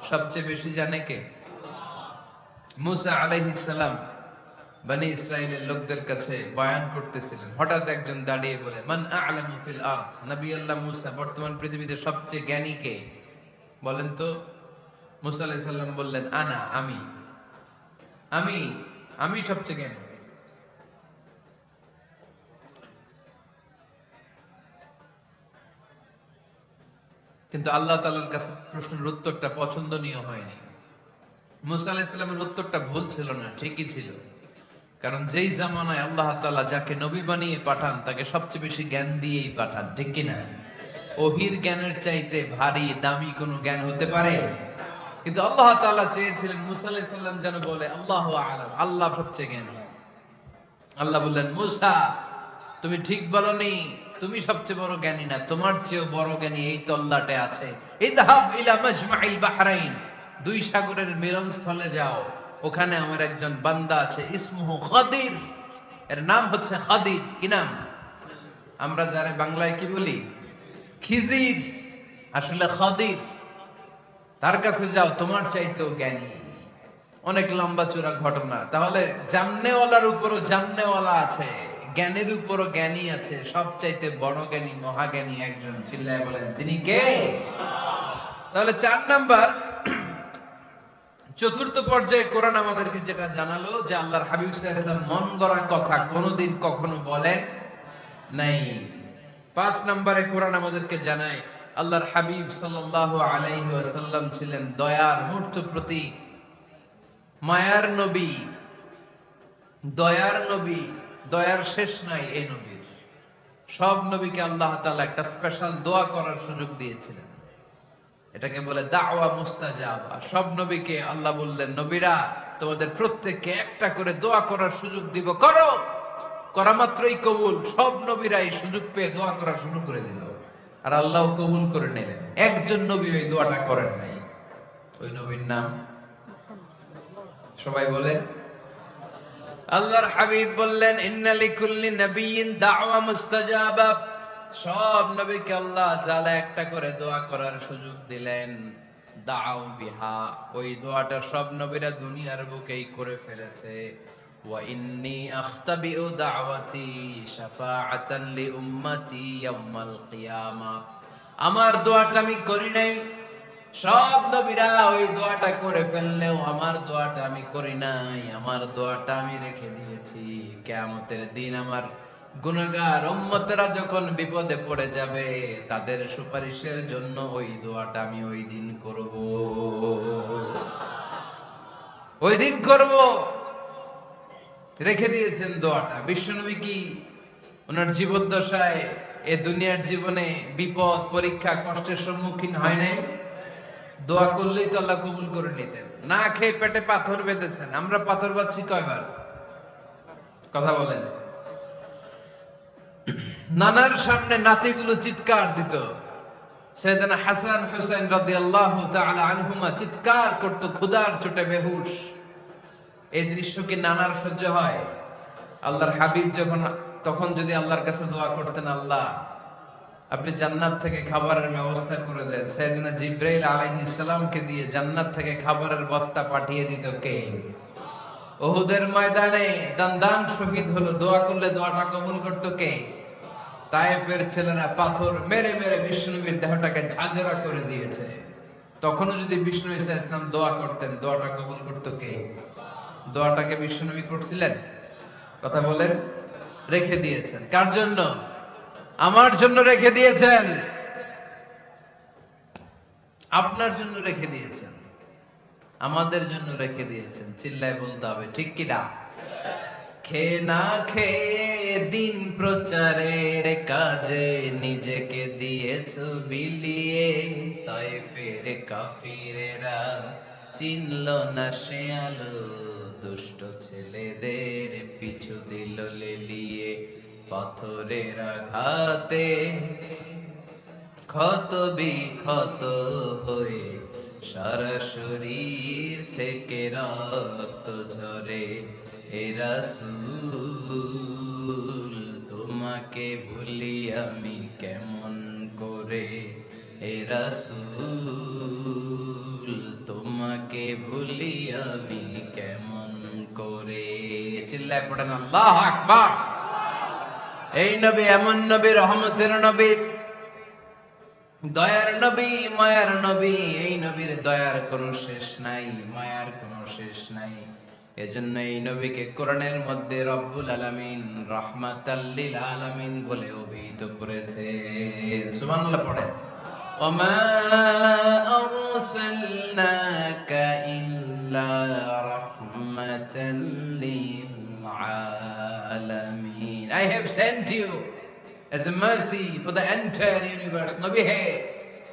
সবচেয়ে বেশি জানে কে? মুসা আলাইহিস সালাম বনি ইসরাইলের লোকদের কাছে বয়ান করতেছিলেন। হঠাৎ একজন দাঁড়িয়ে বলে, মান আ'লামু ফিল আরদ, নবী আল্লাহ মুসা, বর্তমান পৃথিবীতে সবচেয়ে জ্ঞানী কে বলেন তো? মুসা আলাইহিস সালাম বললেন, আনা, আমি আমি আমি সবচেয়ে জ্ঞানী। কিন্তু আল্লাহ তাআলার কাছে প্রশ্নের উত্তরটা পছন্দনীয় হয়নি। মুসা আলাইহিস সালামের উত্তরটা ভুল ছিল না, ঠিকই ছিল। কারণ যেই জামানায় আল্লাহ তাআলা যাকে নবী বানিয়ে পাঠান, তাকে সবচেয়ে বেশি জ্ঞান দিয়েই পাঠান, ঠিক কি না? ওহির জ্ঞানের চাইতে ভারী দামি কোনো জ্ঞান হতে পারে? কিন্তু আল্লাহ তাআলা চেয়েছিলেন মুসা আলাইহিস সালাম যেন বলে আল্লাহু আ'লাম, আল্লাহ সবচেয়ে জ্ঞানী। আল্লাহ বললেন, মুসা তুমি ঠিক বলনি, তুমি সবচেয়ে বড় জ্ঞানী না, তোমার চেয়েও বড় জ্ঞানী এই তল্লাটে আছে। ইযহাব ইলা মাজমাইল বাহরাইন, 2 সাগরের মিলনস্থলে যাও, ওখানে আমার একজন বান্দা আছে, ইসমুহু খাদির, এর নাম হচ্ছে খাদির। কি নাম? আমরা যারা বাংলায় কি বলি? খিজির, আসলে খাদির। তার কাছে যাও, তোমার চাইতেও জ্ঞানী। অনেক লম্বা চূড়া ঘটনা। তাহলে জাননেওয়ালার উপরও জাননেওয়ালা আছে, জ্ঞানের উপরও জ্ঞানী আছে। সবচাইতে বড় জ্ঞানী, মহাজ্ঞানী একজন, চিল্লায় বলেন তিনি কে? তাহলে 4 নাম্বার, চতুর্থ পর্যায়ে কোরআন আমাদেরকে যেটা জানালো যে আল্লাহর হাবিব সাল্লাল্লাহু আলাইহি ওয়াসাল্লাম মন গড়া কথা কোনোদিন কখনো বলেন নাই। 5 নম্বরে কোরআন আমাদেরকে জানায় আল্লাহর হাবিব সাল্লাল্লাহু আলাইহি ওয়াসাল্লাম ছিলেন দয়ার মূর্ত প্রতীক, মায়ার নবী, দয়ার নবী। দয়ার শেষ নাই এই নবীর। সব নবীকে আল্লাহ তাআলা একটা স্পেশাল দোয়া করার সুযোগ দিয়েছিলেন, এটাকে বলে দাওয়া মুস্তাজাবা। সব নবীকে আল্লাহ বললেন, নবীরা তোমাদের প্রত্যেককে একটা করে দোয়া করার সুযোগ দিব, করো। করা মাত্রই কবুল। সব নবীরা এই সুযোগ পেয়ে দোয়া করা শুরু করে দিল, আর আল্লাহ কবুল করে নিলেন। একজন নবী ওই দোয়াটা করেন নাই। ওই নবীর নাম সবাই বলে। আল্লাহর হাবিব বললেন, ইন্না লিকুল্লি নাবিয়্যিন দাওয়া মুস্তাজাবা। সব নবীকে আল্লাহ তাআলা একটা করে দোয়া করার সুযোগ দিলেন। দাও বিহা, ওই দোয়াটা সব নবীরা দুনিয়ার বুকেই করে ফেলেছে। ওয়া ইন্নী আখতাবিউ দাওয়াতি শাফাআতান লি উম্মতি ইয়াউমাল কিয়ামা। আমার দোয়াটা আমি করি নাই, সব নবীরা ওই দোয়াটা করে ফেললেও আমার দোয়াটা আমি করি নাই। আমার দোয়াটা আমি রেখে দিয়েছি, কিয়ামতের দিন আমার গুনাহগার উম্মতেরা যখন বিপদে পড়ে যাবে, তাদের সুপারিশের জন্য ওই দোয়াটা আমি ওই দিন করব, ওই দিন করব। রেখে দিয়েছেন দোয়াটা। বিশ্বনবী কি ওনার জীবদ্দশায় এ দুনিয়ার জীবনে বিপদ পরীক্ষা কষ্টের সম্মুখীন হয় নাই? দোয়া করলেই তো আল্লাহ কবুল করে নিতেন। না খেয়ে পেটে পাথর বেঁধেছেন, আমরা পাথর বাঁধছি কয়বার? কথা বলেন। নানার সামনে নাতিগুলো চিৎকার দিত, সাইয়েদনা হাসান হুসাইন রাদিয়াল্লাহু তাআলা আনহুমা চিৎকার করত ক্ষুধার চোটে বেহুশ। এই দৃশ্য কি নানার সহ্য হয়? আল্লাহর হাবিব তখন যদি আল্লাহর কাছে দোয়া করতেন, আল্লাহ আপনি জান্নাত থেকে খাবারের ব্যবস্থা করে দেন, সাইয়েদনা জিবরাইল আলাইহিস সালামকে দিয়ে জান্নাত থেকে খাবারের বস্তা পাঠিয়ে দিত কে? উহুদের ময়দানে দান শহীদ হলো, দোয়া করলে দোয়াটা কবুল করত কে? তায়েফের ছেলেরা পাথর মেরে মেরে বিষ্ণুনবীর দেহটাকে ঝাঁঝরা করে দিয়েছে। তখনও যদি বিষ্ণু ঈসা ইসলাম দোয়া করতেন, দোয়াটা কবুল করত কে? দোয়াটাকে বিষ্ণুনবী করছিলেন? কথা বলেন। রেখে দিয়েছেন কার জন্য? আমার জন্য রেখে দিয়েছেন, আপনার জন্য রেখে দিয়েছেন, আমাদের জন্য রেখে দিয়েছেন। চিল্লায় বলতে হবে ঠিক কিনা? খেয়ে না খেয়ে দিন প্রচারের কাজে নিজেকে দিয়েছ বিলিয়ে, তায়েফের কাফিরেরা চিনল না সে আলো, দুষ্ট ছেলেদের পিছু দিল লেলিয়ে, পাথরের আঘাতে ক্ষত বিক্ষত হয়ে সারা শরীর থেকে রক্ত ঝরে। হে রাসূল তোমাকে ভুলি আমি কেমন করে, হে রাসূল তোমাকে ভুলি আমি কেমন করে। চিল্লায় পড়েন আল্লাহু আকবার। এই নবী এমন নবী, রহমতের নবী, দয়ার নবী, মায়ার নবী। এই নবীর দয়ার কোনো শেষ নাই, মায়ার কোনো শেষ নাই। এজন্য এই নবীকে কোরআনের মধ্যে রব্বুল আলামিন রাহমাতাল লিল আলামিন বলে অভিহিত করেছে। সুবহানাল্লাহ পড়েন। ওমা আরসালনাকা ইল্লা রাহমাতাল লিল আলামিন। I have sent you as a mercy for the entire universe. নবী হে,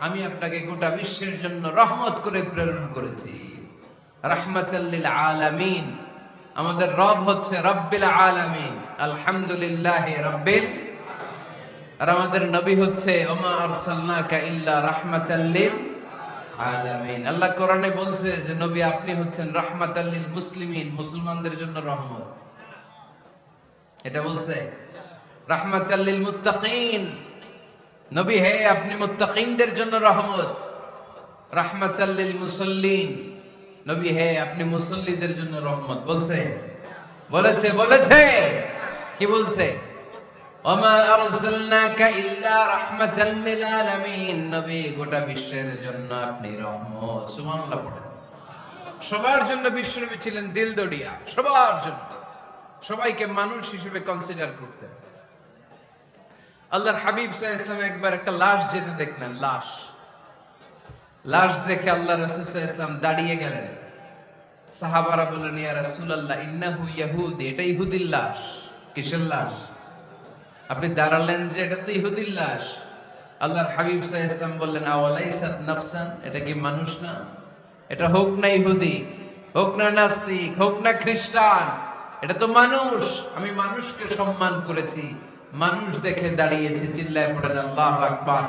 আমি আপনাকে গোটা বিশ্বের জন্য রহমত করে প্রেরণ করেছি। রাহমাতাল লিল আলামিন। আমাদের রব হচ্ছে রব্বিল আলামিন, আলহামদুলিল্লাহি রাব্বিল। আর আমাদের নবী হচ্ছে ওমা আরসালনাকা ইল্লা রাহমাতাল লিল আলামিন। আল্লাহ কোরআনে বলছে যে নবী আপনি হচ্ছেন রাহমাতাল লিল মুসলিমিন, মুসলমানদের জন্য রহমত। এটা বলছে রাহমাতাল লিল মুত্তাকিন। নবী হে, আপনি মুত্তাকিনদের জন্য রহমত। রাহমাতাল লিল মুসাল্লিন। নবী হে, আপনি মুসল্লিদের জন্য রহমত। বলছে বলেছে কি বলছে? ওমা আরসালনাকা ইল্লা রাহমাতাল লিল আলামিন। নবী গোটা বিশ্বের জন্য আপনি রহমত। সুবহানাল্লাহ পড়েন। সবার জন্য বিশ্বনবী ছিলেন দিলদরিয়া, সবার জন্য, সবাইকে মানুষ হিসেবে কনসিডার করতেন। আল্লাহর হাবিব সাল্লাল্লাহু আলাইহি ওয়াসাল্লাম একবার একটা লাশ যেতে দেখলেন। লাশ দেখে আল্লাহ রাসূল সাল্লাল্লাহু আলাইহি ওয়াসাল্লাম দাঁড়িয়ে গেলেন। সাহাবারা বললেন, ইয়া রাসূলুল্লাহ ইন্নাহু ইয়াহুদি। এটা ইহুদির লাশ। কিসের লাশ? আপনি দাঁড়ালেন যে এটা তো ইহুদির লাশ। আল্লাহর হাবিব সাল্লাল্লাহু আলাইহি ওয়াসাল্লাম বললেন, আওয়ালাইসাত নাফসান। এটা কি মানুষ না? এটা হোক না ইহুদি, হোক না নাস্তিক, হোক না খ্রিস্টান, এটা তো মানুষ। আমি মানুষকে সম্মান করেছি, মানুষ দেখে দাঁড়িয়েছি। চিল্লায় পড়েন আল্লাহু আকবার।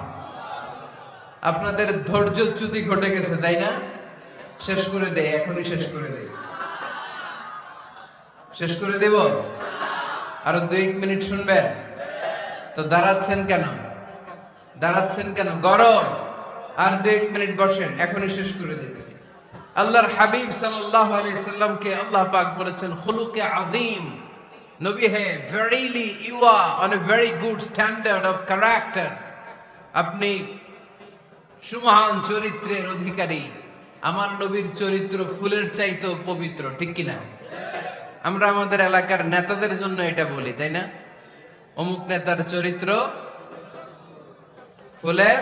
আপনাদের ধৈর্যচ্যুতি ঘটে গেছে, তাই না? শেষ করে দেয়, এখনই শেষ করে দেয়। শেষ করে দেব? আরো 2-1 মিনিট শুনবেন তো? দাঁড়াচ্ছেন কেন? গরম। আর 2-1 মিনিট বসেন, এখনই শেষ করে দিচ্ছি। আল্লাহর হাবিব সাল্লাল্লাহু আলাইহি সাল্লামকে আল্লাহ পাক বলেছেন খুলুকে আযীম। নবী হে, verily you are on a very good standard of character. আপনি সুমহান চরিত্রের অধিকারী। আমার নবীর চরিত্র ফুলের চাইতেও পবিত্র, ঠিক কিনা? আমরা আমাদের এলাকার নেতাদের জন্য এটা বলি, তাই না? অমুক নেতার চরিত্র ফুলের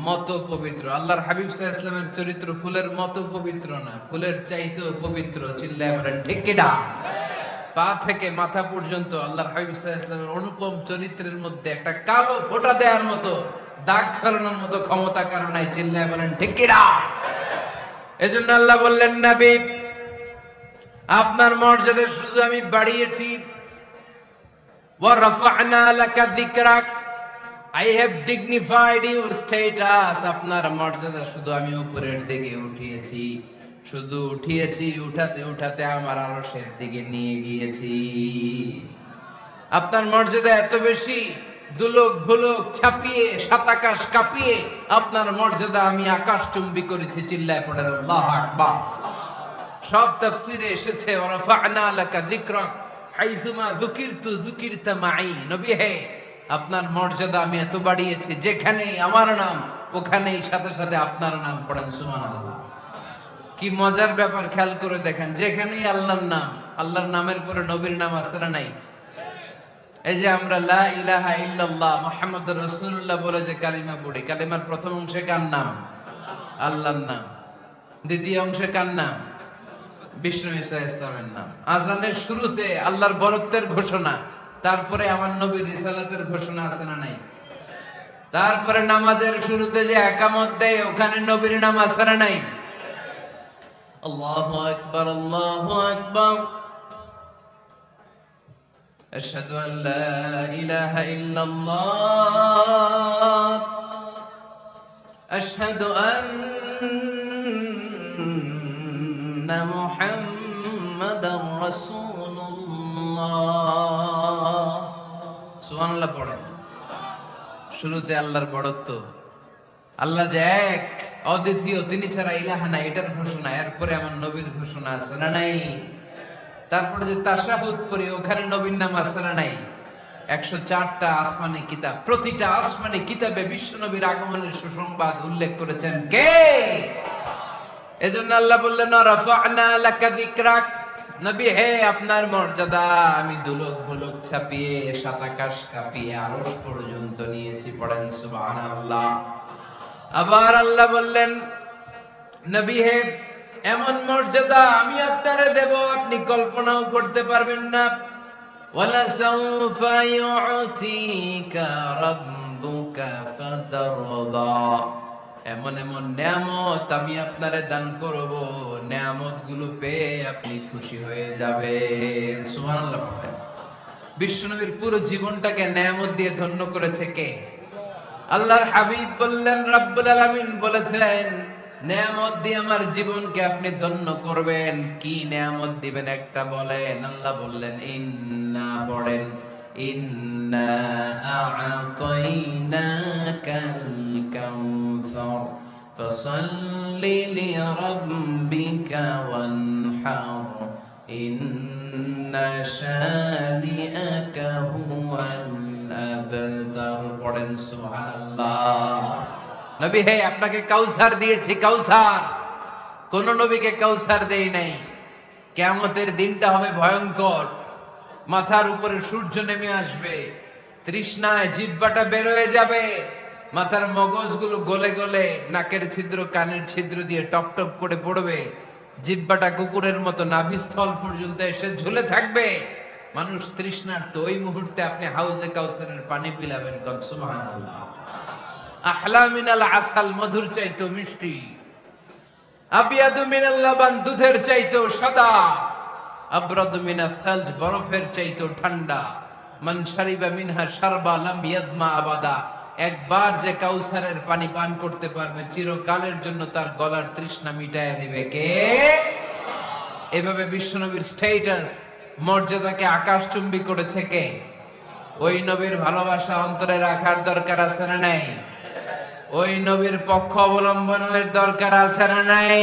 মতো পবিত্র। আল্লাহর হাবিব সাল্লাল্লাহু আলাইহি ওয়াসাল্লামের চরিত্র ফুলের মতো পবিত্র না, ফুলের চাইতেও পবিত্র। চিল্লায় বলেন ঠিক কিনা? পা থেকে মাথা পর্যন্ত আল্লাহর হাবিব সাল্লাল্লাহু আলাইহি ওয়াসাল্লামের অনুপম চরিত্রের মধ্যে একটা কালো ফোঁটা দেওয়ার মতো, দাগ ফেলানোর মতো ক্ষমতা কারণ নাই। চিল্লায় বলেন ঠিক কি না? এজন্য আল্লাহ বললেন, নবী আপনার মর্যাদা শুধু আমি বাড়িয়েছি, ওয়া রাফা'না লাকা যিকরাক, I have dignified your status. আপনার মর্যাদা শুধু আমি উপরের দিকে উঠিয়েছি, শুধু উঠিয়েছি, উঠাতে উঠাতে আমার আরশের দিকে নিয়ে গিয়েছি। আপনার মর্যাদা এত বেশি, দুলোক ভুলোক ছাপিয়ে, সাত আকাশ কাঁপিয়ে আপনার মর্যাদা আমি আকাশ চুম্বি করেছি। চিল্লায় পড়েন আল্লাহু আকবার। সব তাফসীরে এসেছে, ওয়া রাফা'না লাকা যিকরাক হাইসুমা যুকিরতু যুকিরতা মাই। নবী হে, আপনার মর্যাদা আমি এত বাড়িয়েছি, যেখানেই আমার নাম ওখানেই সাথে সাথে আপনার নাম। পড়েন সুবহানাল্লাহ। কি মজার ব্যাপার, খেয়াল করে দেখেন, যেখানেই আল্লাহর নাম, আল্লাহর নামের পরে নবীর নাম আছে না নাই? এই যে আমরা লা ইলাহা ইল্লাল্লাহ মুহাম্মাদুর রাসূলুল্লাহ বলে যে কালিমা পড়ি, কালিমার প্রথম অংশে কার নাম? আল্লাহর নাম। দ্বিতীয় অংশে কার নাম? বিষ্ণু ঈসা ইসলামের নাম। আজানের শুরুতে আল্লাহর বরত্বের ঘোষণা, তারপরে আমার নবীর রিসালাতের ঘোষণা আছে না নাই? তারপরে নামাজের শুরুতে যে একামত দেয়, ওখানে নবীর নাম আছে না নাই? আল্লাহু আকবার, আল্লাহু আকবার। আশহাদু আল লা ইলাহা ইল্লাল্লাহ, আশহাদু আন্না মুহাম্মাদার রাসূলুল্লাহ। সুবহানাল্লাহ পড়েন। শুরুতে আল্লাহর বড়ত্ব, আল্লাহ যে এক, অদ্বিতীয়, তিনি ছাড়া ইলাহা নাই, এটার ঘোষণা। এরপরে আমার নবীর ঘোষণা আছে না নাই? তারপরে যে তাশাহুদ পড়ি, ওখানে নবীর নাম আছে না নাই? 104টা আসমানি কিতাব, প্রতিটা আসমানি কিতাবে বিশ্ব নবীর আগমনের সুসংবাদ উল্লেখ করেছেন কে? এজন্য আল্লাহ বললেন, রাফা'না লাকা যিকরাক। নবী হে, আপনার মর্যাদা আমি দুলক ভুলক ছাপিয়ে, সাত আকাশ কাঁপিয়ে আরশ পর্যন্ত নিয়েছি। পড়েন সুবহানাল্লাহ। আবার আল্লাহ বললেন, নবী হে, এমন মর্যাদা আমি আপনারে দেব আপনি কল্পনাও করতে পারবেন না। ওয়ালা সাউফা ইউতিকা রাব্বুকা ফাতারদা। এমন এমন নিয়ামত আমি আপনারে দান করব, নিয়ামত গুলো পেয়ে আপনি খুশি হয়ে যাবেন। সুবহানাল্লাহ। বিশ্বনবীর পুরো জীবনটাকে নিয়ামত দিয়ে ধন্য করেছে কে? আল্লাহর হাবিব বললেন, রব্বুল আলামিন বলেছেন, নিয়ামত দিয়ে আমার জীবনকে আপনি ধন্য করবেন। কি নিয়ামত দিবেন একটা বলেন? আল্লাহ বললেন, ইন্না, পড়েন, ইন্না আ'তাইনাকাল কাউসার ফাসাল্লি লিরাব্বিকা ওয়ানহার ইন্না শানিআকা হুয়াল আবতার। পড়েন সুবহানাল্লাহ। নবী হে, আপনাকে কাউসার দিয়েছি, কাউসার। কোন নবীকে কাউসার দেই নাই। কিয়ামতের দিনটা হবে ভয়ঙ্কর, মাথার উপরে সূর্য নেমে আসবে, তৃষ্ণায় জিহ্বাটা বের হয়ে যাবে, মাথার মগজগুলো গলে গলে নাকের ছিদ্র কানের ছিদ্র দিয়ে টপ টপ করে পড়বে, জিহ্বাটা কুকুরের মতো নাভিস্থল পর্যন্ত এসে ঝুলে থাকবে। মানুষ তৃষ্ণার্ত। ওই মুহূর্তে আপনি হাউজে কাউসারের পানি পিলাবেন। কোন সুবহানাল্লাহ। আহলা মিনাল আসাল, মধুর চাইতো মিষ্টি। আবিয়াদু মিনাল লাবান, দুধের চাইতো সাদা। আবরাদু মিনাস সালজ, বরফের চাইতো ঠান্ডা। মান শারিবা মিনহা শারবা লাম ইয়াজমা আবাদা। একবার যে কাউসারের পানি পান করতে পারবে, চিরকালের জন্য তার গলার তৃষ্ণা মিটাইয়া দিবে কে? এভাবে বিশ্বনবীর স্ট্যাটাস, মর্যাদাকে আকাশচুম্বী করেছে কে? ওই নবীর ভালোবাসা অন্তরে রাখার দরকার আছে না নাই? ওই নবীর পক্ষ অবলম্বনের দরকার আছে না নাই?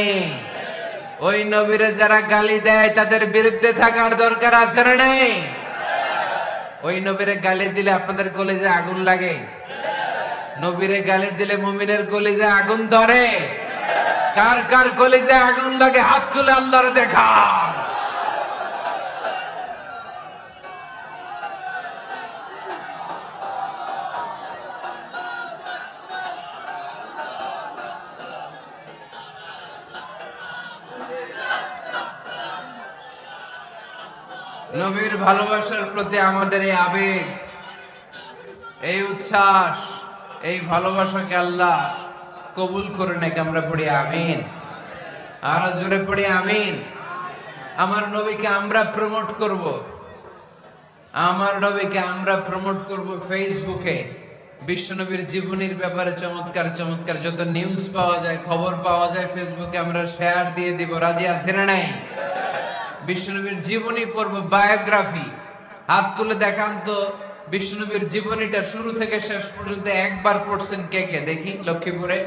ওই নবীরে যারা গালি দেয় তাদের বিরুদ্ধে থাকার দরকার আছে না নাই? ওই নবীরে গালি দিলে আপনাদের কলিজায় আগুন লাগে? নবীরে গালি দিলে মুমিনের কলিজায় আগুন ধরে? কার কার কলিজায় আগুন লাগে হাত তুলে আল্লাহরে দেখা। নবীর ভালোবাসার প্রতি আমাদের এই আবেগ, এই উচ্ছ্বাস, এই ভালোবাসাকে আল্লাহ কবুল করে নাকি আমরা পড়ি আমিন। আরো জোরে পড়ি আমিন। আমার নবীকে আমরা প্রমোট করব, আমার নবীকে আমরা প্রমোট করব ফেসবুকে। বিশ্বনবীর জীবনীর ব্যাপারে চমৎকার চমৎকার যত নিউজ পাওয়া যায়, খবর পাওয়া যায়, ফেসবুকে আমরা শেয়ার দিয়ে দিব। রাজি আছে না নাই? বিশ্বনবীর জীবনী পড়ব, বায়োগ্রাফি। হাত তুলে দেখান তো বিশ্বনবীর জীবনীটা শুরু থেকে শেষ পর্যন্ত একবার পড়ছেন কে কে, দেখি লক্ষ্মীপুরে।